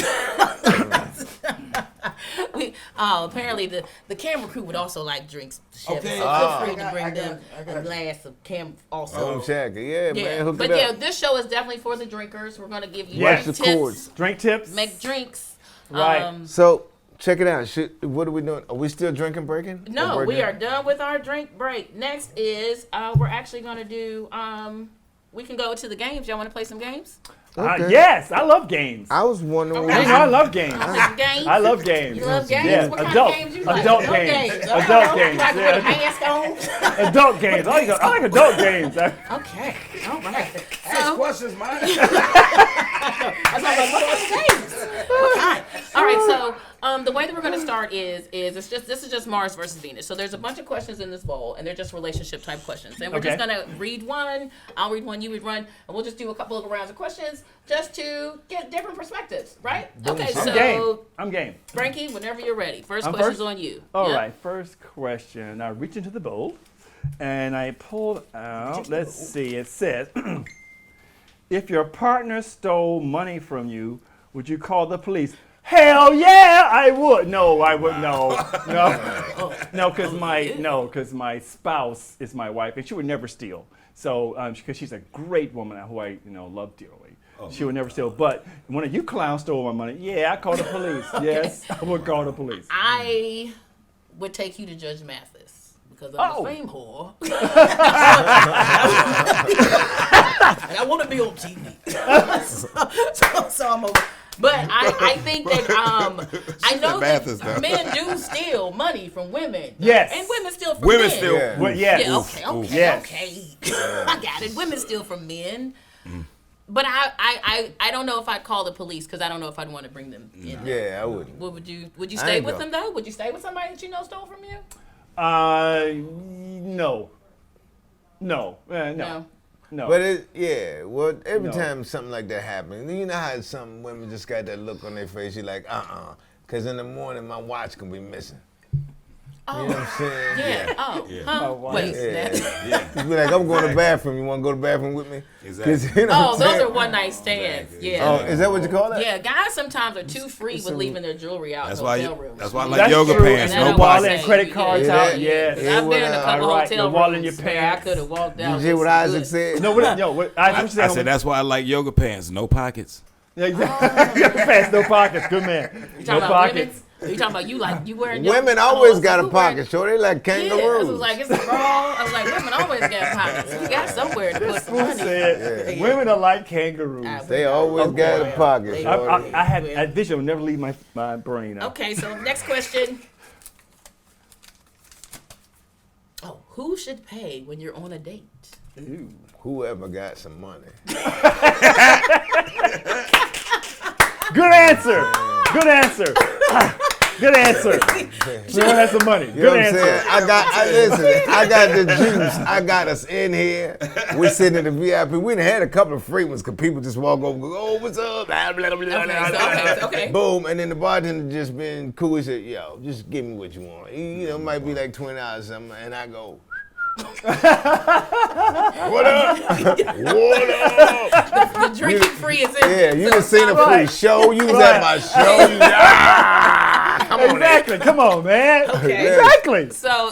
Apparently the camera crew would also like drinks. Chef. Okay. So Ah. feel free to bring them a glass of cam also. Home Shack. Yeah, Yeah, man, hook but it yeah, up. this show is definitely for the drinkers. We're gonna give you Yes. Watch the tips, chords. Drink tips. make drinks. Right. So check it out. What are we doing? Are we still drinking breaking? No, Or we breaking? are done with our drink break. Next is we're actually gonna do. We can go to the games. Y'all want to play some games? Okay. Yes, I love games. I was wondering. Okay. You know, I love games. Games? I love games. You love games? Yeah, What kind adult, of games you like? adult games. Adult games. Like with a Yeah. mask on? Adult games. I like adult games. Okay. All right. Ask questions, man. That's what games. What kind? All right, so the way that we're going to start is this is just Mars versus Venus. So there's a bunch of questions in this bowl, and they're just relationship type questions. And we're just going to read one. I'll read one, you read one, and we'll just do a couple of rounds of questions just to get different perspectives, right? Okay, I'm game. Frankie, whenever you're ready. First I'm question's first? on you. All Yep. right, first question. I reach into the bowl, and I pulled out, let's see, it says, if your partner stole money from you, would you call the police? Hell yeah, I would. No, I would. No, because my spouse is my wife, and she would never steal. So, because she's a great woman who I love dearly, she would never steal. But one of you clowns stole my money. Yeah, I call the police. Yes, I would call the police. I would take you to Judge Mathis because I'm a fame whore. And I want to be on TV. so I'm over. But I think that I know that men do steal money from women. Yes. And women steal from Women men. steal. Yeah. Well, yes. Yeah, okay. Yes. I got it. Women steal from men. But I don't know if I'd call the police because I don't know if I'd want to bring them in. Yeah, I wouldn't. Would you I stay ain't with go. them though? Would you stay with somebody that you know stole from you? No. No. No. No. But every No. time something like that happens, you know how some women just got that look on their face, you're like, because in the morning my watch can be missing. Oh. You know what I'm saying? Yeah. Oh. Yeah. Huh? Oh, wow. Wait. Yeah. that- You be like, I'm going to the bathroom. You want to go to the bathroom with me? Exactly. 'Cause, you know what Oh, I'm those saying? are one night stands. Yeah. Oh, is that what you call that? Yeah, guys sometimes are too free with leaving their jewelry out That's in why. hotel rooms. That's why I like That's yoga true. pants. And No I No wallet wallet pockets. and credit cards Yeah. out. Yes. Yeah. I've been in a couple All right, hotel the wallet in rooms your where I pants. could have walked out. You hear what with some Isaac good- said? No, I said that's why I like yoga pants. No pockets. Yeah, exactly. Pants, no pockets. Good man. You No talking about pockets. women? Are you talking about you wearing Women your- always oh, got a you wearing- pocket, shorty. They like Yeah, kangaroos. I was like, it's a bra. I was like, women always got pockets. You got somewhere to put some Who money. said women are like kangaroos? They always got a pocket, They- shorty. I had a vision will never leave my brain. Okay, so next question. Oh, who should pay when you're on a date? Ooh. Whoever got some money. Good answer. Good answer. Good answer. Whoever has some money. You know Good what I'm answer. saying? I got the juice. I got us in here. We're sitting in the VIP. We done had a couple of free ones because people just walk over and go, oh, what's up? Blah, blah, blah, blah, blah, blah. Okay. Boom. And then the bartender just been cool. He said, yo, just give me what you want. You know, it might be like $20 or something. And I go, what up? What up? The drinking free is in. Yeah, you so done seen a it's free show. You was at my show. You, come on, Exactly. Come on, man. Okay. Exactly. So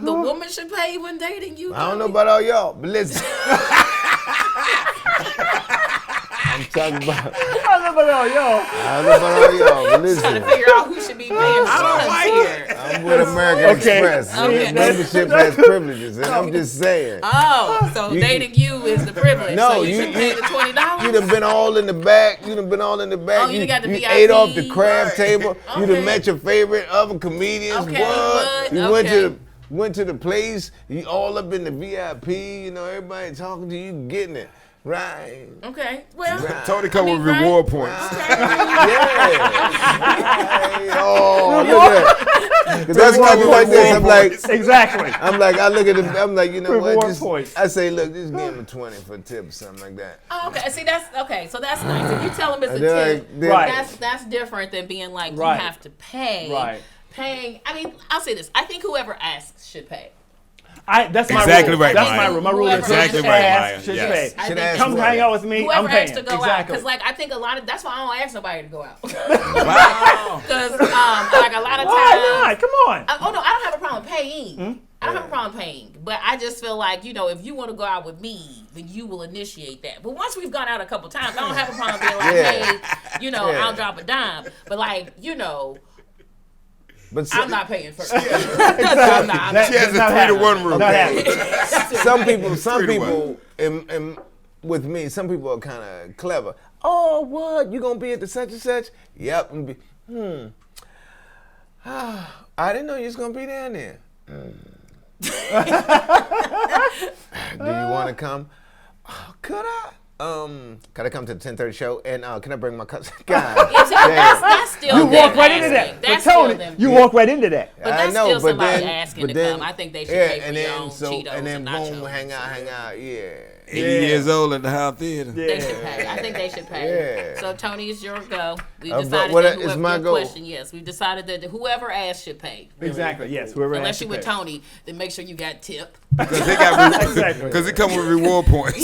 the woman should pay when dating you. I don't know about all y'all, but listen. I'm talking about. I don't know about all y'all. I don't know about all y'all, but Trying to listen. figure out who should be paying funds here. I'm with American Okay. Express. Okay. Membership has privileges, and I'm just saying. Oh, so You- dating you is the privilege. No, so you should pay the $20. You done been all in the back. You done been all in the back. Oh, you done got the you VIP. ate off the crab table. You Okay. done met your favorite other comedians. Okay, What? what? You Okay. went to the place. You all up in the VIP. You know, everybody talking to you, getting it. Right. Okay. Well, Tony come with right? reward points. Yeah. Oh, look at that. 'Cause that's why I do like this. I'm like, Exactly. I look at it. I'm like, you know Reward what? Just, points. I say, look, just give him a 20 for a tip or something like that. Oh, okay. See, that's okay. So that's nice. If you tell them it's a And they're tip, like, they're- Right. that's different than being like Right. you have to pay. Right. Paying. I mean, I'll say this. I think whoever asks should pay. That's my Exactly rule. right, That's Maya. my rule. My rule is Exactly just right, ask, Maya. should Yes. pay. I Should think ask Come for hang it. out with me. whoever I'm paying. has to go out, Exactly. because like I think a lot of that's why I don't ask nobody to go out. Wow. Because like a lot of times. Why not? Come on. Oh no, I don't have a problem paying. I don't have a problem paying, but I just feel like, you know, if you want to go out with me, then you will initiate that. But once we've gone out a couple times, I don't have a problem being like, Yeah. hey, you know, Yeah. I'll drop a dime. But like, you know, But I'm not paying first. I'm That- She has that's not a 3-to-1 happening. rule. Not happening. some people, 3-to-1. with me, some people are kind of clever. Oh, what? You gonna be at the such and such? Yep. And I didn't know you was gonna be down there. Do you want to come? Oh, could I? Can I come to the 10:30 show? And can I bring my cousin? God, That's still You them walk right into asking. that. That's But still Tony, them. you walk right into that. But that's I know, still but somebody then, asking but to then, come. I think they should yeah, pay for and your then own so Cheetos and then nachos. boom, hang out, yeah. 80 years old at the House Theater. They should pay. I think they should pay. Yeah. So Tony, it's your go. We But decided what that is whoever my your goal? question, yes, we've decided that whoever asked should pay. Really. Exactly. Yes. Whoever Unless has you to with pay. Tony, then make sure you got tip. Because they got Exactly. because it come with reward points.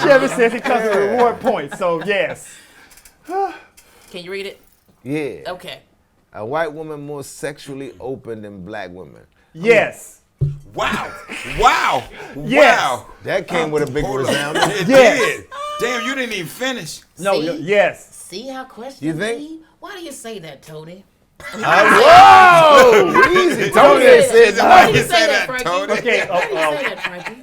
Chevy says it comes with reward points. So yes. Can you read it? Yeah. Okay. A white woman more sexually open than black women. Yes. Wow. Wow. Yes. Wow. That came with a big Hold on. resounding. It Yes. did. Damn, you didn't even finish. No. See? Yes. See how questions You think? be? Why do you say that, Tony? Whoa! Easy. Tony said Why do you you say that, Tony? Frankie? Okay. Why do you say that, Frankie?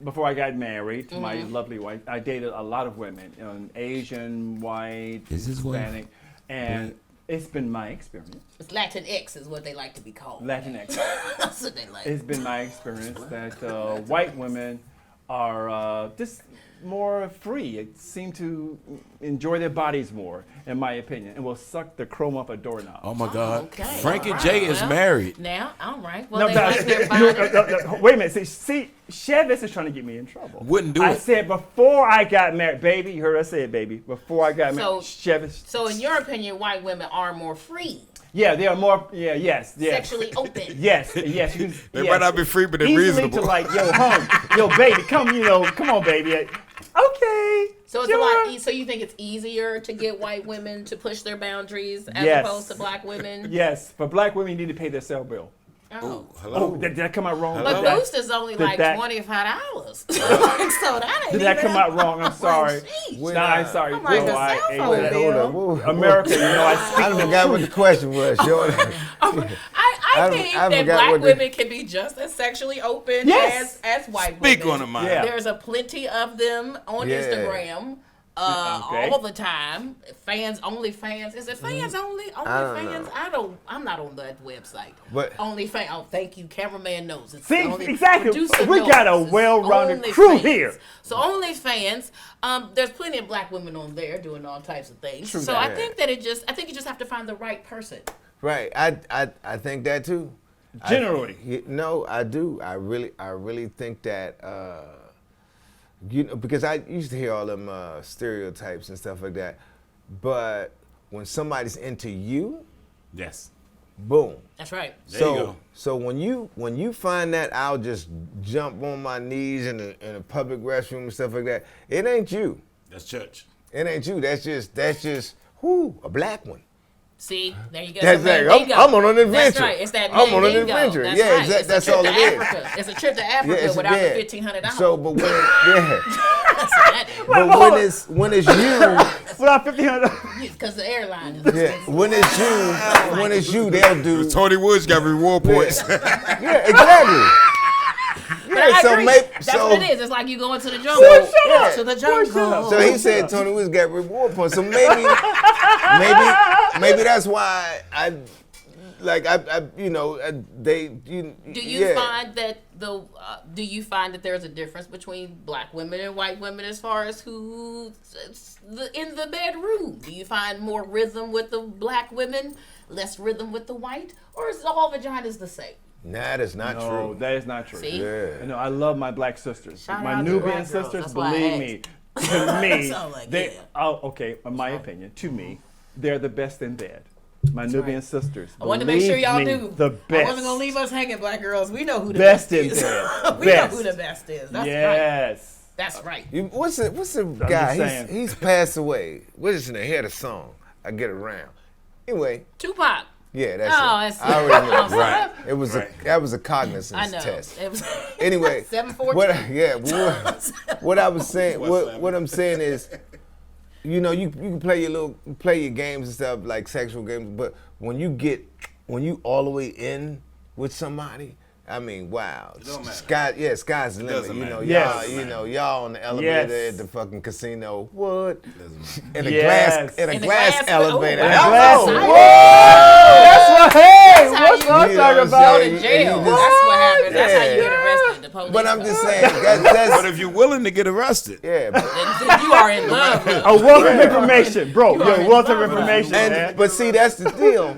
Before I got married to my lovely wife, I dated a lot of women, Asian, white, Is his wife? Hispanic, and it's been my experience. It's Latinx is what they like to be called. Latinx. That's what they like. It's been my experience that white women are just more free. It seem to enjoy their bodies more, in my opinion, and will suck the chrome up a doorknob. Oh my God. Okay. Frankie All right. J is Well, married. Now, all right. Well, No, they no, like their body. wait a minute. See, Schewitz is trying to get me in trouble. Wouldn't do I it. said before I got married, baby. You heard I say it, baby. Before I got married, Schewitz. So, in your opinion, white women are more free, Yeah, they are more. Yeah, yes. sexually open. Yes, yes. You, They yes. might not be free, but they're Easily reasonable. to like, yo, baby, come on, baby. Okay. So it's sure. a lot. So you think it's easier to get white women to push their boundaries as Yes. opposed to black women? Yes, for black women, you need to pay their cell bill. Oh. Hello. Oh, did that come out wrong? But Did that- Boost is only did like that- $25. so that ain't Did that even come out wrong? I'm sorry. sheesh. When, No, I'm sorry. I'm like No, a I- cell hey, phone wait, bill. Hold on. Whoa. America, you know, I speak I the forgot what truth. the question was. I think I that forgot black what the- women can be just as sexually open Yes. as white Speak women. on it, Myah. Yeah. There's a plenty of them on Yeah. Instagram. Okay. All the time. Fans, only fans. Is it fans only? Only I don't fans? know. I'm not on that website. But- only fan. Oh, thank you. Cameraman knows. It's See, only, exactly. producer We got a knows. It's well-rounded crew OnlyFans. here. So OnlyFans. There's plenty of black women on there doing all types of things. True so that. I think that I think you just have to find the right person. Right. I think that too. Generally. No, I do. I really think that because I used to hear all them stereotypes and stuff like that. But when somebody's into you, Yes. boom. That's right. There you go. So when you find that, I'll just jump on my knees in a public restroom and stuff like that. It ain't you. That's church. It ain't you. That's just a black one. See, there you go. That's So there like, you go. I'm on an adventure. That's right. It's that I'm on an bingo. adventure. That's Yeah, right. It's that's a trip all to it is. Africa. It's a trip to Africa it's- without yeah. the $1,500. So, but That's when it's you, Without $1,500. because the airline is yeah, when it's you, they'll do. Tony Woods got reward points. Yeah, exactly. But I so agree. maybe That's so. what it is. It's like you going to the jungle. So, yeah. To the jungle. So he said Tony Woods got reward points. So maybe that's why they. Do you find that do you find that there's a difference between black women and white women as far as who's in the bedroom? Do you find more rhythm with the black women, less rhythm with the white, or is all vaginas the same? Nah, that's not No, true. that is not true. See? Yeah. You know, I love my black sisters. Shout my out to Nubian black girls. sisters, That's why I believe me, to me, So, like, they, yeah. okay, in my opinion, to me, they're the best in bed. My Nubian sisters. I wanted to make sure believe y'all me, knew. The I best. wasn't gonna leave us hanging, black girls. We know who the Best best, in is. bed. We Best. know who the best is. That's right. Yes. That's right. What's the just guy? saying. He's passed away. What is his name? He had a song. I get around. Anyway, Tupac. yeah, that's Oh, it. that's I already know. I'm sorry. Right. It was Right. that was a cognizance I know. test. It was Anyway, 714. what I was saying, what I'm saying is, you can play your games and stuff like sexual games, but when you all the way in with somebody, I mean, wow. don't matter. Sky's the limit. doesn't You know, matter. Yes. y'all on the elevator Yes. at the fucking casino. What? Doesn't In matter. a Yes. glass In a glass elevator. oh, wow. Hello. That's Whoa! That's what. Hey, what's how what you- I'm talking You about? know Go to jail. And That's what happens. That's how you Yeah. get arrested. The police. But I'm just come. saying, But that's if you're willing to get arrested, yeah. But, Then you are in love. A wealth of information, bro. You are You're a wealth of in love. information, man. but see, that's the deal.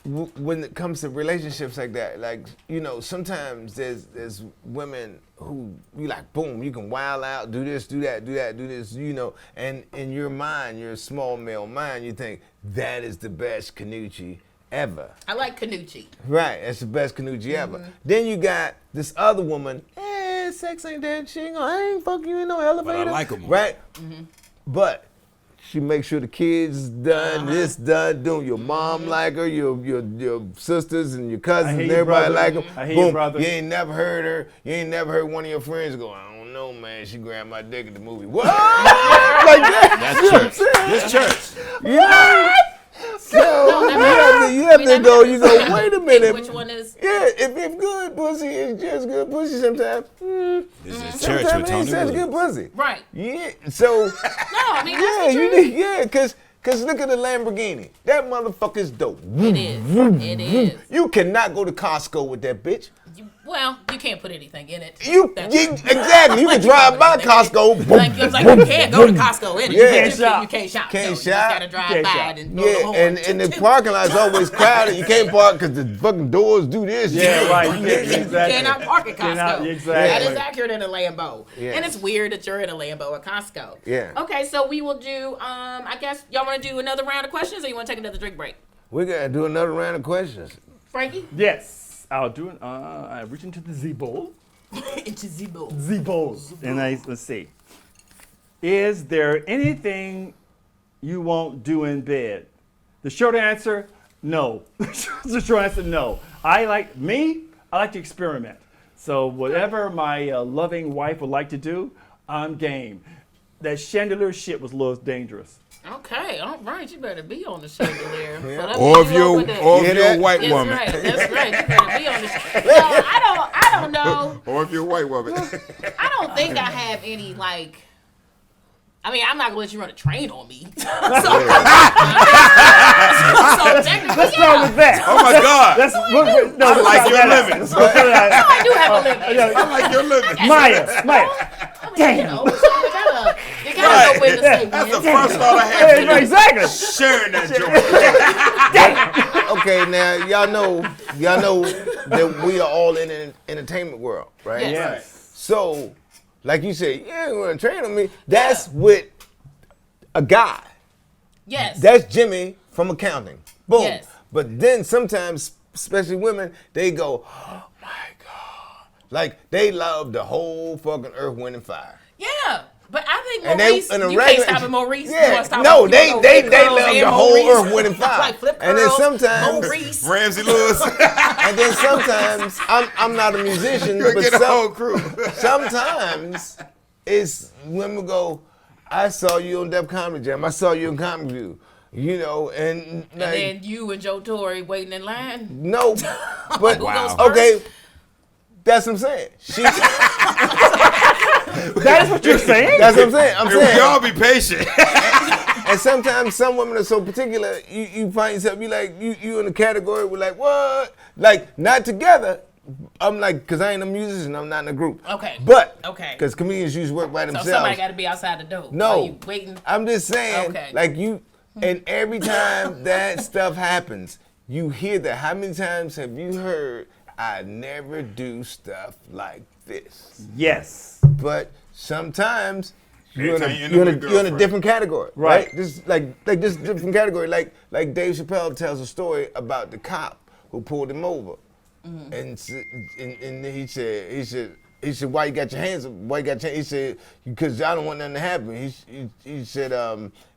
When it comes to relationships like that, like, you know, sometimes there's women who you like, boom, you can wild out, do this, do that, do that, do this, you know, and in your mind, your small male mind, you think that is the best Kanuchi ever. I like Kanuchi. Right, that's the best Kanuchi ever. Then you got this other woman, sex ain't that, I ain't fucking you in no elevator. like 'em. Right? But she makes sure the kids done, this done, doing your mom like her, your sisters and your cousins, I and hear you, everybody brother. like her. I hear you, Boom, brother. you ain't never heard her. You ain't never heard one of your friends go, I don't know, man, she grabbed my dick at the movie. What? Like that. that's You know what I'm church. saying? This church. Yeah. So never you have to go, you go, wait a minute. Which one is? Yeah, if good pussy is just good pussy sometimes, This is church sometimes with it Tony ain't such good Williams. pussy. Right. Yeah, so, No, I mean yeah, that's the you truth. need, yeah, cause look at the Lamborghini. That motherfucker's dope. It is. It is. You cannot go to Costco with that bitch. Well, you can't put anything in it. Exactly. You can drive by Costco. Like you can't go to Costco in it. Yeah. You can't shop. You can't shop. Can't No, you just shop. gotta drive Can't by shop. it and blow the Yeah, horn. and the parking lot's always crowded. You can't park because the fucking doors do this. Yeah, right. Yeah, You exactly. cannot park at Costco. Cannot- exactly. That is accurate in a Lambo. Yeah. And it's weird that you're in a Lambo at Costco. Yeah. Okay, so we will do, I guess, y'all want to do another round of questions or you want to take another drink break? We're going to do another round of questions. Frankie? Yes, I'll do it. I reach into the Z bowl. Into Zibo. Z bowl. And let's see. Is there anything you won't do in bed? The short answer, no. The short answer, no. I like to experiment. So whatever my loving wife would like to do, I'm game. That chandelier shit was a little dangerous. Okay, all right. You better be on the chandelier. Yeah. So Or if let me go you're with that. or if Hear you're a that? white That's woman. right. That's right. You better be on the chandelier. No, I don't know. Or if you're a white woman. I don't think I have any like. I mean, I'm not gonna let you run a train on me. So technically, Let's start with that. Oh my God. I like your limit. I do have a limit. I like your limit. Myah. I mean, you know, so you gotta know when to say That's the when. first thought I had. Exactly. Sharing that joint. Okay, now y'all know that we are all in an entertainment world, right? Yes. Yes. So, like you said, you ain't gonna train on me. That's with a guy. Yes. That's Jimmy from accounting. Boom. Yes. But then sometimes, especially women, they go, oh my God. Like they love the whole fucking Earth, Wind, and Fire. Yeah. But I think And Maurice, in a you regular- can't stop at Maurice. Yeah. You wanna stop No, at, they flip love curls the and whole Maurice. Earth, Wind, and Fire. Like flip And then curls, sometimes- Maurice. Ramsey Lewis. And then sometimes, I'm not a musician, but Get a whole crew. sometimes it's women go, I saw you on Def Comedy Jam. I saw you in Comedy View. You know, and like, And then you and Joe Torre waiting in line. no, but Who goes first? okay, that's what I'm saying. That is what you're saying? That's what I'm saying. I'm We saying. all be patient. And sometimes some women are so particular, you find yourself, you in a category with like, what? Like, not together. I'm like, because I ain't a musician, I'm not in a group. Okay. But, Okay. because comedians usually work by So themselves. somebody got to be outside the door. While No, you waiting. I'm just saying, Okay. like you, and every time that stuff happens, you hear that. How many times have you heard, I never do stuff like this? Yes. But sometimes you're Every time in you a, end you're up in with a, a you're in a girlfriend. different category, Right. right? This this different category. Like Dave Chappelle tells a story about the cop who pulled him over, and he said, why you got your hands up? Why you got your? He said, because I don't want nothing to happen. He said,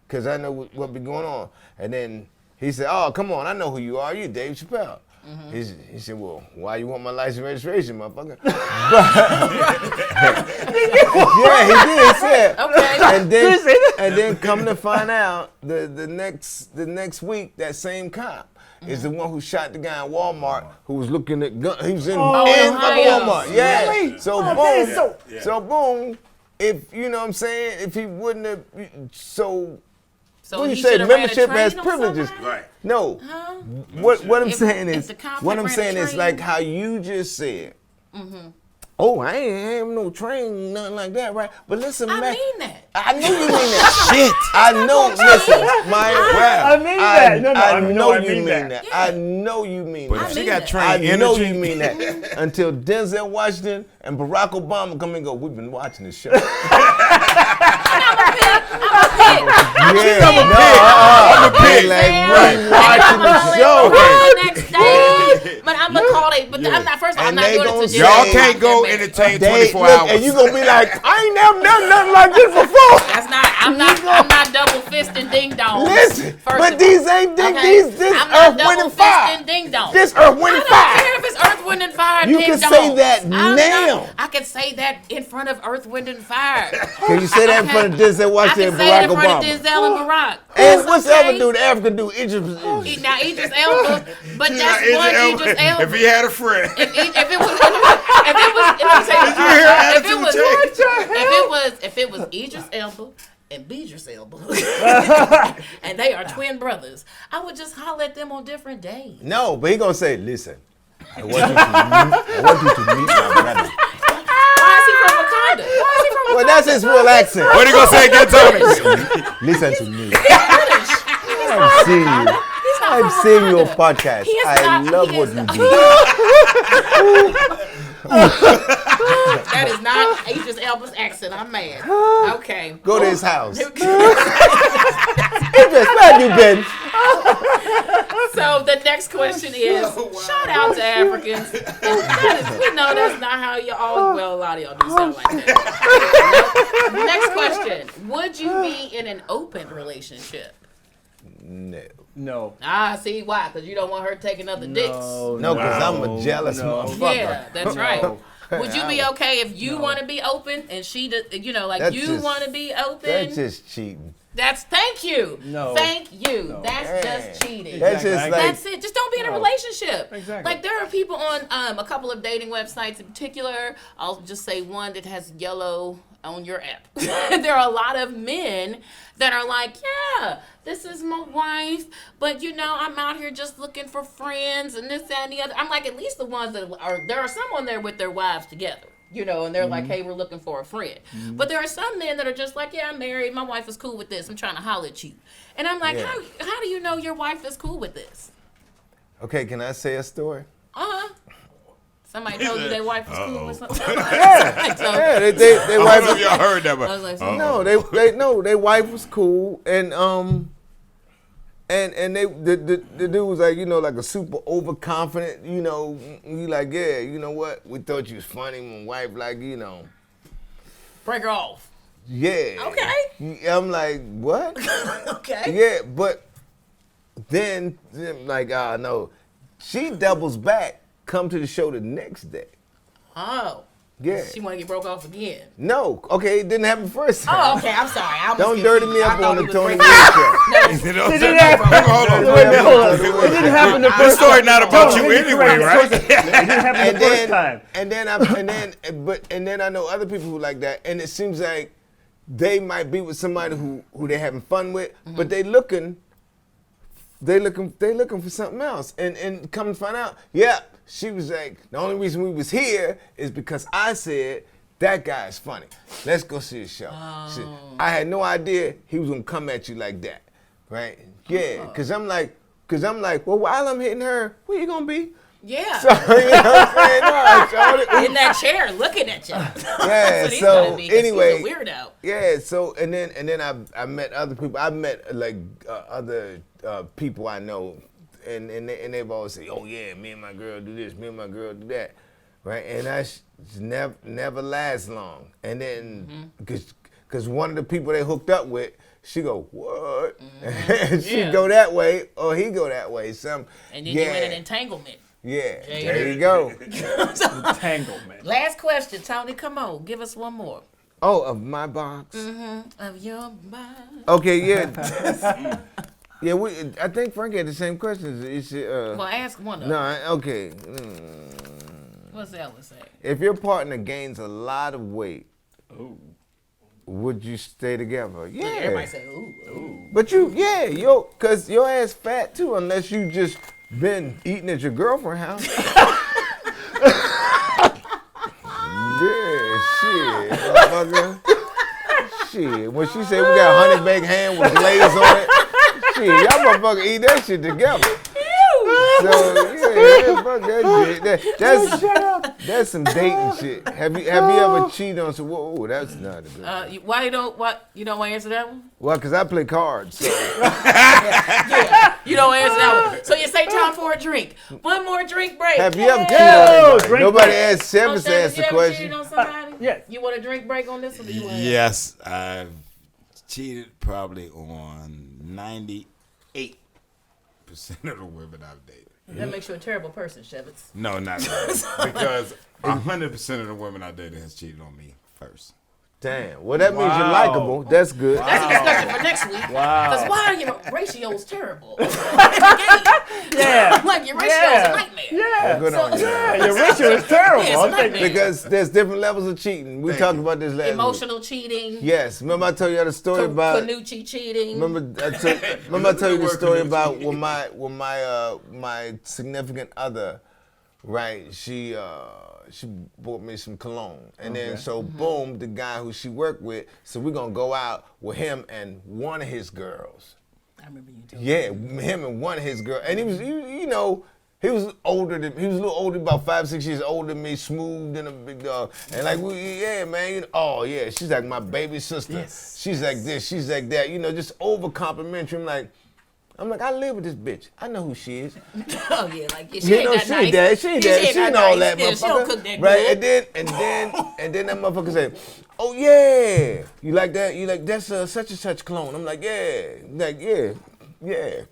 because I know what be going on. And then he said, oh, come on, I know who you are. You're Dave Chappelle. He said, well, why you want my license and registration, motherfucker? Yeah, he did. He said. Okay. And then come to find out, the next week, that same cop is the one who shot the guy in Walmart who was looking at gun. He was in Ohio. Walmart. Yeah. Really? So that boom. is so- So boom. If you know what I'm saying, if he wouldn't have, So when you he say should've ran a membership has train on privileges, somebody? Right. no. Huh? What I'm If- saying if is, the cop what had I'm ran a saying is train- like how you just said. Oh, I ain't have no train, nothing like that, right? But listen, I man. mean that. I know you mean that. Shit. I know. Listen, my I mean that. No, I know I you mean mean that. that. I know you mean But that. if she mean got that. trained I energy, know you mean that. Until Denzel Washington and Barack Obama come and go, we've been watching this show. I'm a pig. Yeah, I'm a pig. like, Right. we watching the show. The next day. But I'm gonna call it. But I'm not. First of all, I'm And not they doing gonna it to say- Jay. y'all can't go entertain They, 24 look, hours. and you gonna be like, I ain't never done nothing like this before. That's not. I'm not double fisting ding dong. Listen, First but of these all. ain't Okay? this I'm not Earth, Wind, double and Fire. fisting ding dong. This Earth, Wind, I and don't Fire. care if it's Earth, Wind, and Fire. You ding can dong. say that I'm now. not- I can say that in front of Earth, Wind, and Fire. Can you say that in front of Denzel I Washington can and say it Barack in front of Obama? Denzel and Barack. And what's the Okay? other dude, the African dude, Idris? Now Idris Elba, but You that's know, one Elba, Idris Elba. if he had a friend. If it was, if it was Idris Elba and Beatrice Elba, and they are twin brothers, I would just holler at them on different days. No, but he gonna say, listen, I want you to meet my brother. Why is he from Wakanda? Why is he from Wakanda? Well, that's his real accent. What he gonna say again, Tony? Listen to me. British. I've seen you. He's not I've from seen your Wakanda. podcast. He is I not- love he what is you not- do. That is not Idris Elba's accent. I'm mad. Okay. Go to his house. Idris, where have you been? So the next question is, shout out to Africans. We know that's not how you all, well, a lot of y'all do sound like that. Next question. Would you be in an open relationship? No. No. Ah, see why? Because you don't want her taking other dicks. No, because I'm a jealous motherfucker. Yeah, that's right. No. Would you be okay if you want to be open and she, like That's you just- want to be open? That's just cheating. That's thank you. No. Thank you. No. That's Yeah. just cheating. That's Exactly. just like, That's it. Just don't be in a No. relationship. Exactly. Like there are people on a couple of dating websites in particular. I'll just say one that has yellow on your app. There are a lot of men that are like, yeah, this is my wife, but I'm out here just looking for friends and this, that, and the other. I'm like, at least the ones that there are some on there with their wives together. And they're like, hey, we're looking for a friend. But there are some men that are just like, yeah, I'm married. My wife is cool with this. I'm trying to holler at you. And I'm like, Yeah. how do you know your wife is cool with this? okay, can I say a story? Somebody told you their wife was cool with something. Yeah, they I wife don't know if was, y'all heard that, I was like, but no, they wife was cool, and they the dude was like, like a super overconfident, he like, yeah, you know what? We thought you was funny. My wife, like, break her off. yeah. Okay. I'm like, what? Okay. Yeah, but then like, no, she doubles back, come to the show the next day. Oh. Yeah. She want to get broke off again. No, okay, it didn't happen first time. Oh, okay. I'm sorry. I was Don't confused. dirty me up I on thought the he was Tony breaking- Wood show. You know, It didn't happen. hold on. Wait a minute, hold on. It didn't happen the This first story time. not about No, you you're anyway, correct. right? It didn't happen the first time. And then I know other people who like that, and it seems like they might be with somebody who they having fun with, but they looking for something else, and come to find out, yeah, she was like, the only reason we was here is because I said that guy is funny. Let's go see his show. Shit. I had no idea he was gonna come at you like that, right? Yeah, cause I'm like, well, while I'm hitting her, where you gonna be? Yeah. So, you know what I'm saying? All right, shorty. In that chair, looking at you. Yeah, That's what he's so gonna be, 'cause anyway, he's a weirdo. yeah, so and then I met other people. I met like other people I know, and they've always say, oh yeah, me and my girl do this, me and my girl do that, right? And I never last long. And then because one of the people they hooked up with, she go, what? And she Yeah. go that way, or he go that way. And then you in an entanglement. Yeah, There there you you go. Entanglement. Last question, Tony. Come on, give us one more. Oh, of my box. Of your mind. Okay, yeah. Yeah, I think Frankie had the same questions. Well, ask one of them. No, okay. What's Ella say? If your partner gains a lot of weight, would you stay together? Yeah. Everybody say, ooh. But cause your ass fat too, unless you just been eating at your girlfriend's house. Yeah, shit, motherfucker. Shit, when she said we got honey baked ham with glaze on it, shit, y'all motherfucker eat that shit together. So yeah, fuck that shit. That's some dating shit. Have you ever cheated on some? Whoa, that's not a good. Why you don't want to answer that one? Well, cause I play cards. So. Yeah, you don't answer that one. So you say time for a drink. One more drink break. Have you ever cheated on anybody? Nobody asked Schewitz to ask the You question. cheated on somebody? Yes. You want a drink break on this, or do you want? Yes, I've cheated probably on 98% of the women I've dated. That makes you a terrible person, Schewitz. No, not really. Because 100% of the women I dated has cheated on me first. Damn. Well, that means you're likable. That's good. That's a discussion for next week. Wow. Because why are your ratios terrible? Yeah. Like your ratio is a nightmare. Yeah. Good on you. Yeah, your ratio is terrible. Yeah, it's a nightmare. Because there's different levels of cheating. We talked about this last week. Emotional cheating. Yes. Remember I told you the story about. Panucci cheating. Remember I told you the story about when my significant other, right? She bought me some cologne, and then boom, the guy who she worked with. So we're gonna go out with him and one of his girls. I remember you telling Yeah, him and one of his girls, and he was, he was older than, he was a little older, about 5-6 years older than me, smooth and a big dog, and like, man, she's like my baby sister. Yes. She's like this, she's like that, just over complimentary. I'm like, I live with this bitch. I know who she is. Oh yeah, like she ain't that nice. She ain't that. She ain't all that, motherfucker. She don't cook that good. Right, and then that motherfucker said, "Oh yeah, you like that? You like that's such and such clone?" I'm like, yeah, nigga. Like,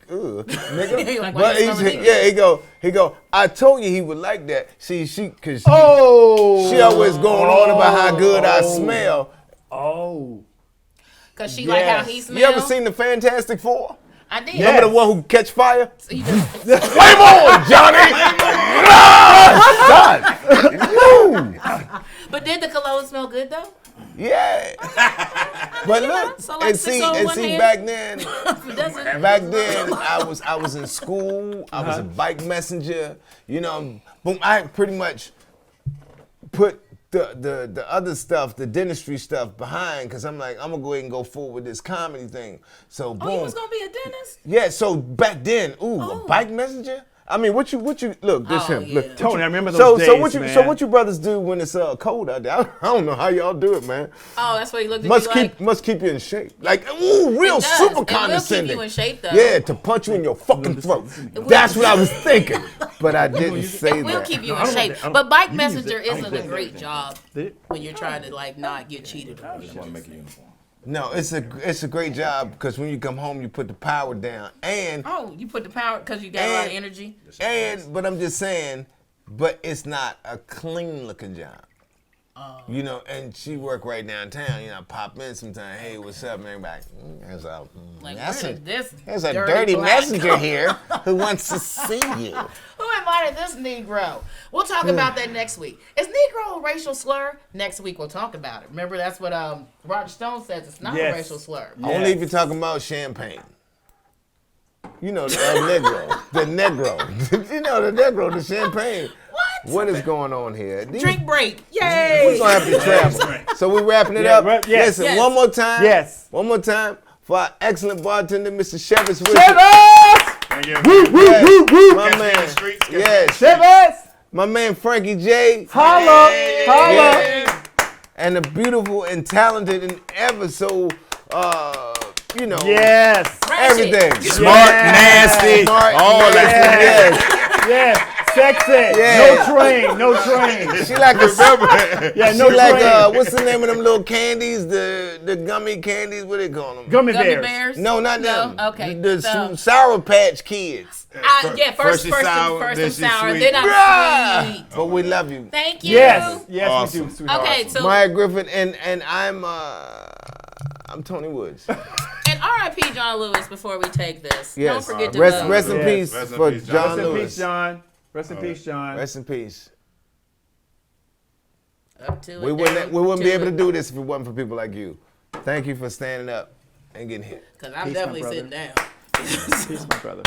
But he go. I told you he would like that. See, cause she always going on about how good I smell. Oh. Cause she like how he smells. You ever seen the Fantastic Four? I did. Remember the one who catch fire? So you just, Flame on, Johnny! but did the cologne smell good though? Yeah. But look, so like and 6 see, on one hand. back then I was in school. I was a bike messenger. Boom. I pretty much put the other stuff, the dentistry stuff behind, because I'm like, I'm gonna go ahead and go forward with this comedy thing. So boom. Oh, you was gonna be a dentist? Yeah, so back then, a bike messenger? I mean, what you look, this him. Yeah. Look, Tony, I remember those days, man. So what you brothers do when it's cold out there? I don't know how y'all do it, man. Oh, that's what he looked at you like. Must keep you in shape. Like, real super condescending. It will keep you in shape though. Yeah, to punch you in your fucking throat. That's what I was thinking. But I didn't say It will that. keep you I in don't shape. want that. But bike You messenger use it. I isn't don't a great job Did- when you're trying to like not get cheated on. No, it's a great job because when you come home, you put the power down. And Oh, you put the power because you got a lot of energy. but I'm just saying, but it's not a clean looking job. And she work right downtown. I pop in sometime. Hey, what's up, man? Like, there's a dirty black messenger here who wants to see you. Who invited this Negro? We'll talk about that next week. Is Negro a racial slur? Next week we'll talk about it. Remember, that's what Roger Stone says. It's not a racial slur. Yes. Only if you're talking about champagne. The Negro. The Negro. The Negro, the champagne. What is going on here? Drink break. Yay! We're going to have to travel. So we're wrapping it up. Yes. Listen, one more time. Yes. One more time for our excellent bartender, Mr. Schewitz. Thank you. My man. Yes. Schewitz! My man, Frankie J. Holla! Holla! Yeah. And the beautiful and talented and ever so, Yes. everything. Smart, nasty, Smart, all that. yes. Yes. Sexy. Yeah. No train. She like a Yeah, no she like train. what's the name of them little candies? The gummy candies. What they call them? Gummy Gummy bears. bears? No, not them. No? Okay. The So- Sour Patch Kids. First it's sour, I'm then she's sour, sweet. then I'm Bruh. sweet. But we love you. Thank you. Yes. Yes, Awesome. we do, sweetheart. Okay, so Myah Griffin and I'm Tony Woods. and And R.I.P. John Lewis before we take this. Yes. Don't forget to rest vote. in Yes. peace Rest in for peace, John. John Rest in Lewis. peace, John. Rest in peace, John. Rest in peace. Up to We it, wouldn't down we wouldn't be able to it. do this if it wasn't for people like you. Thank you for standing up and getting hit. Because I'm Peace, my definitely brother. sitting down. Peace, my brother.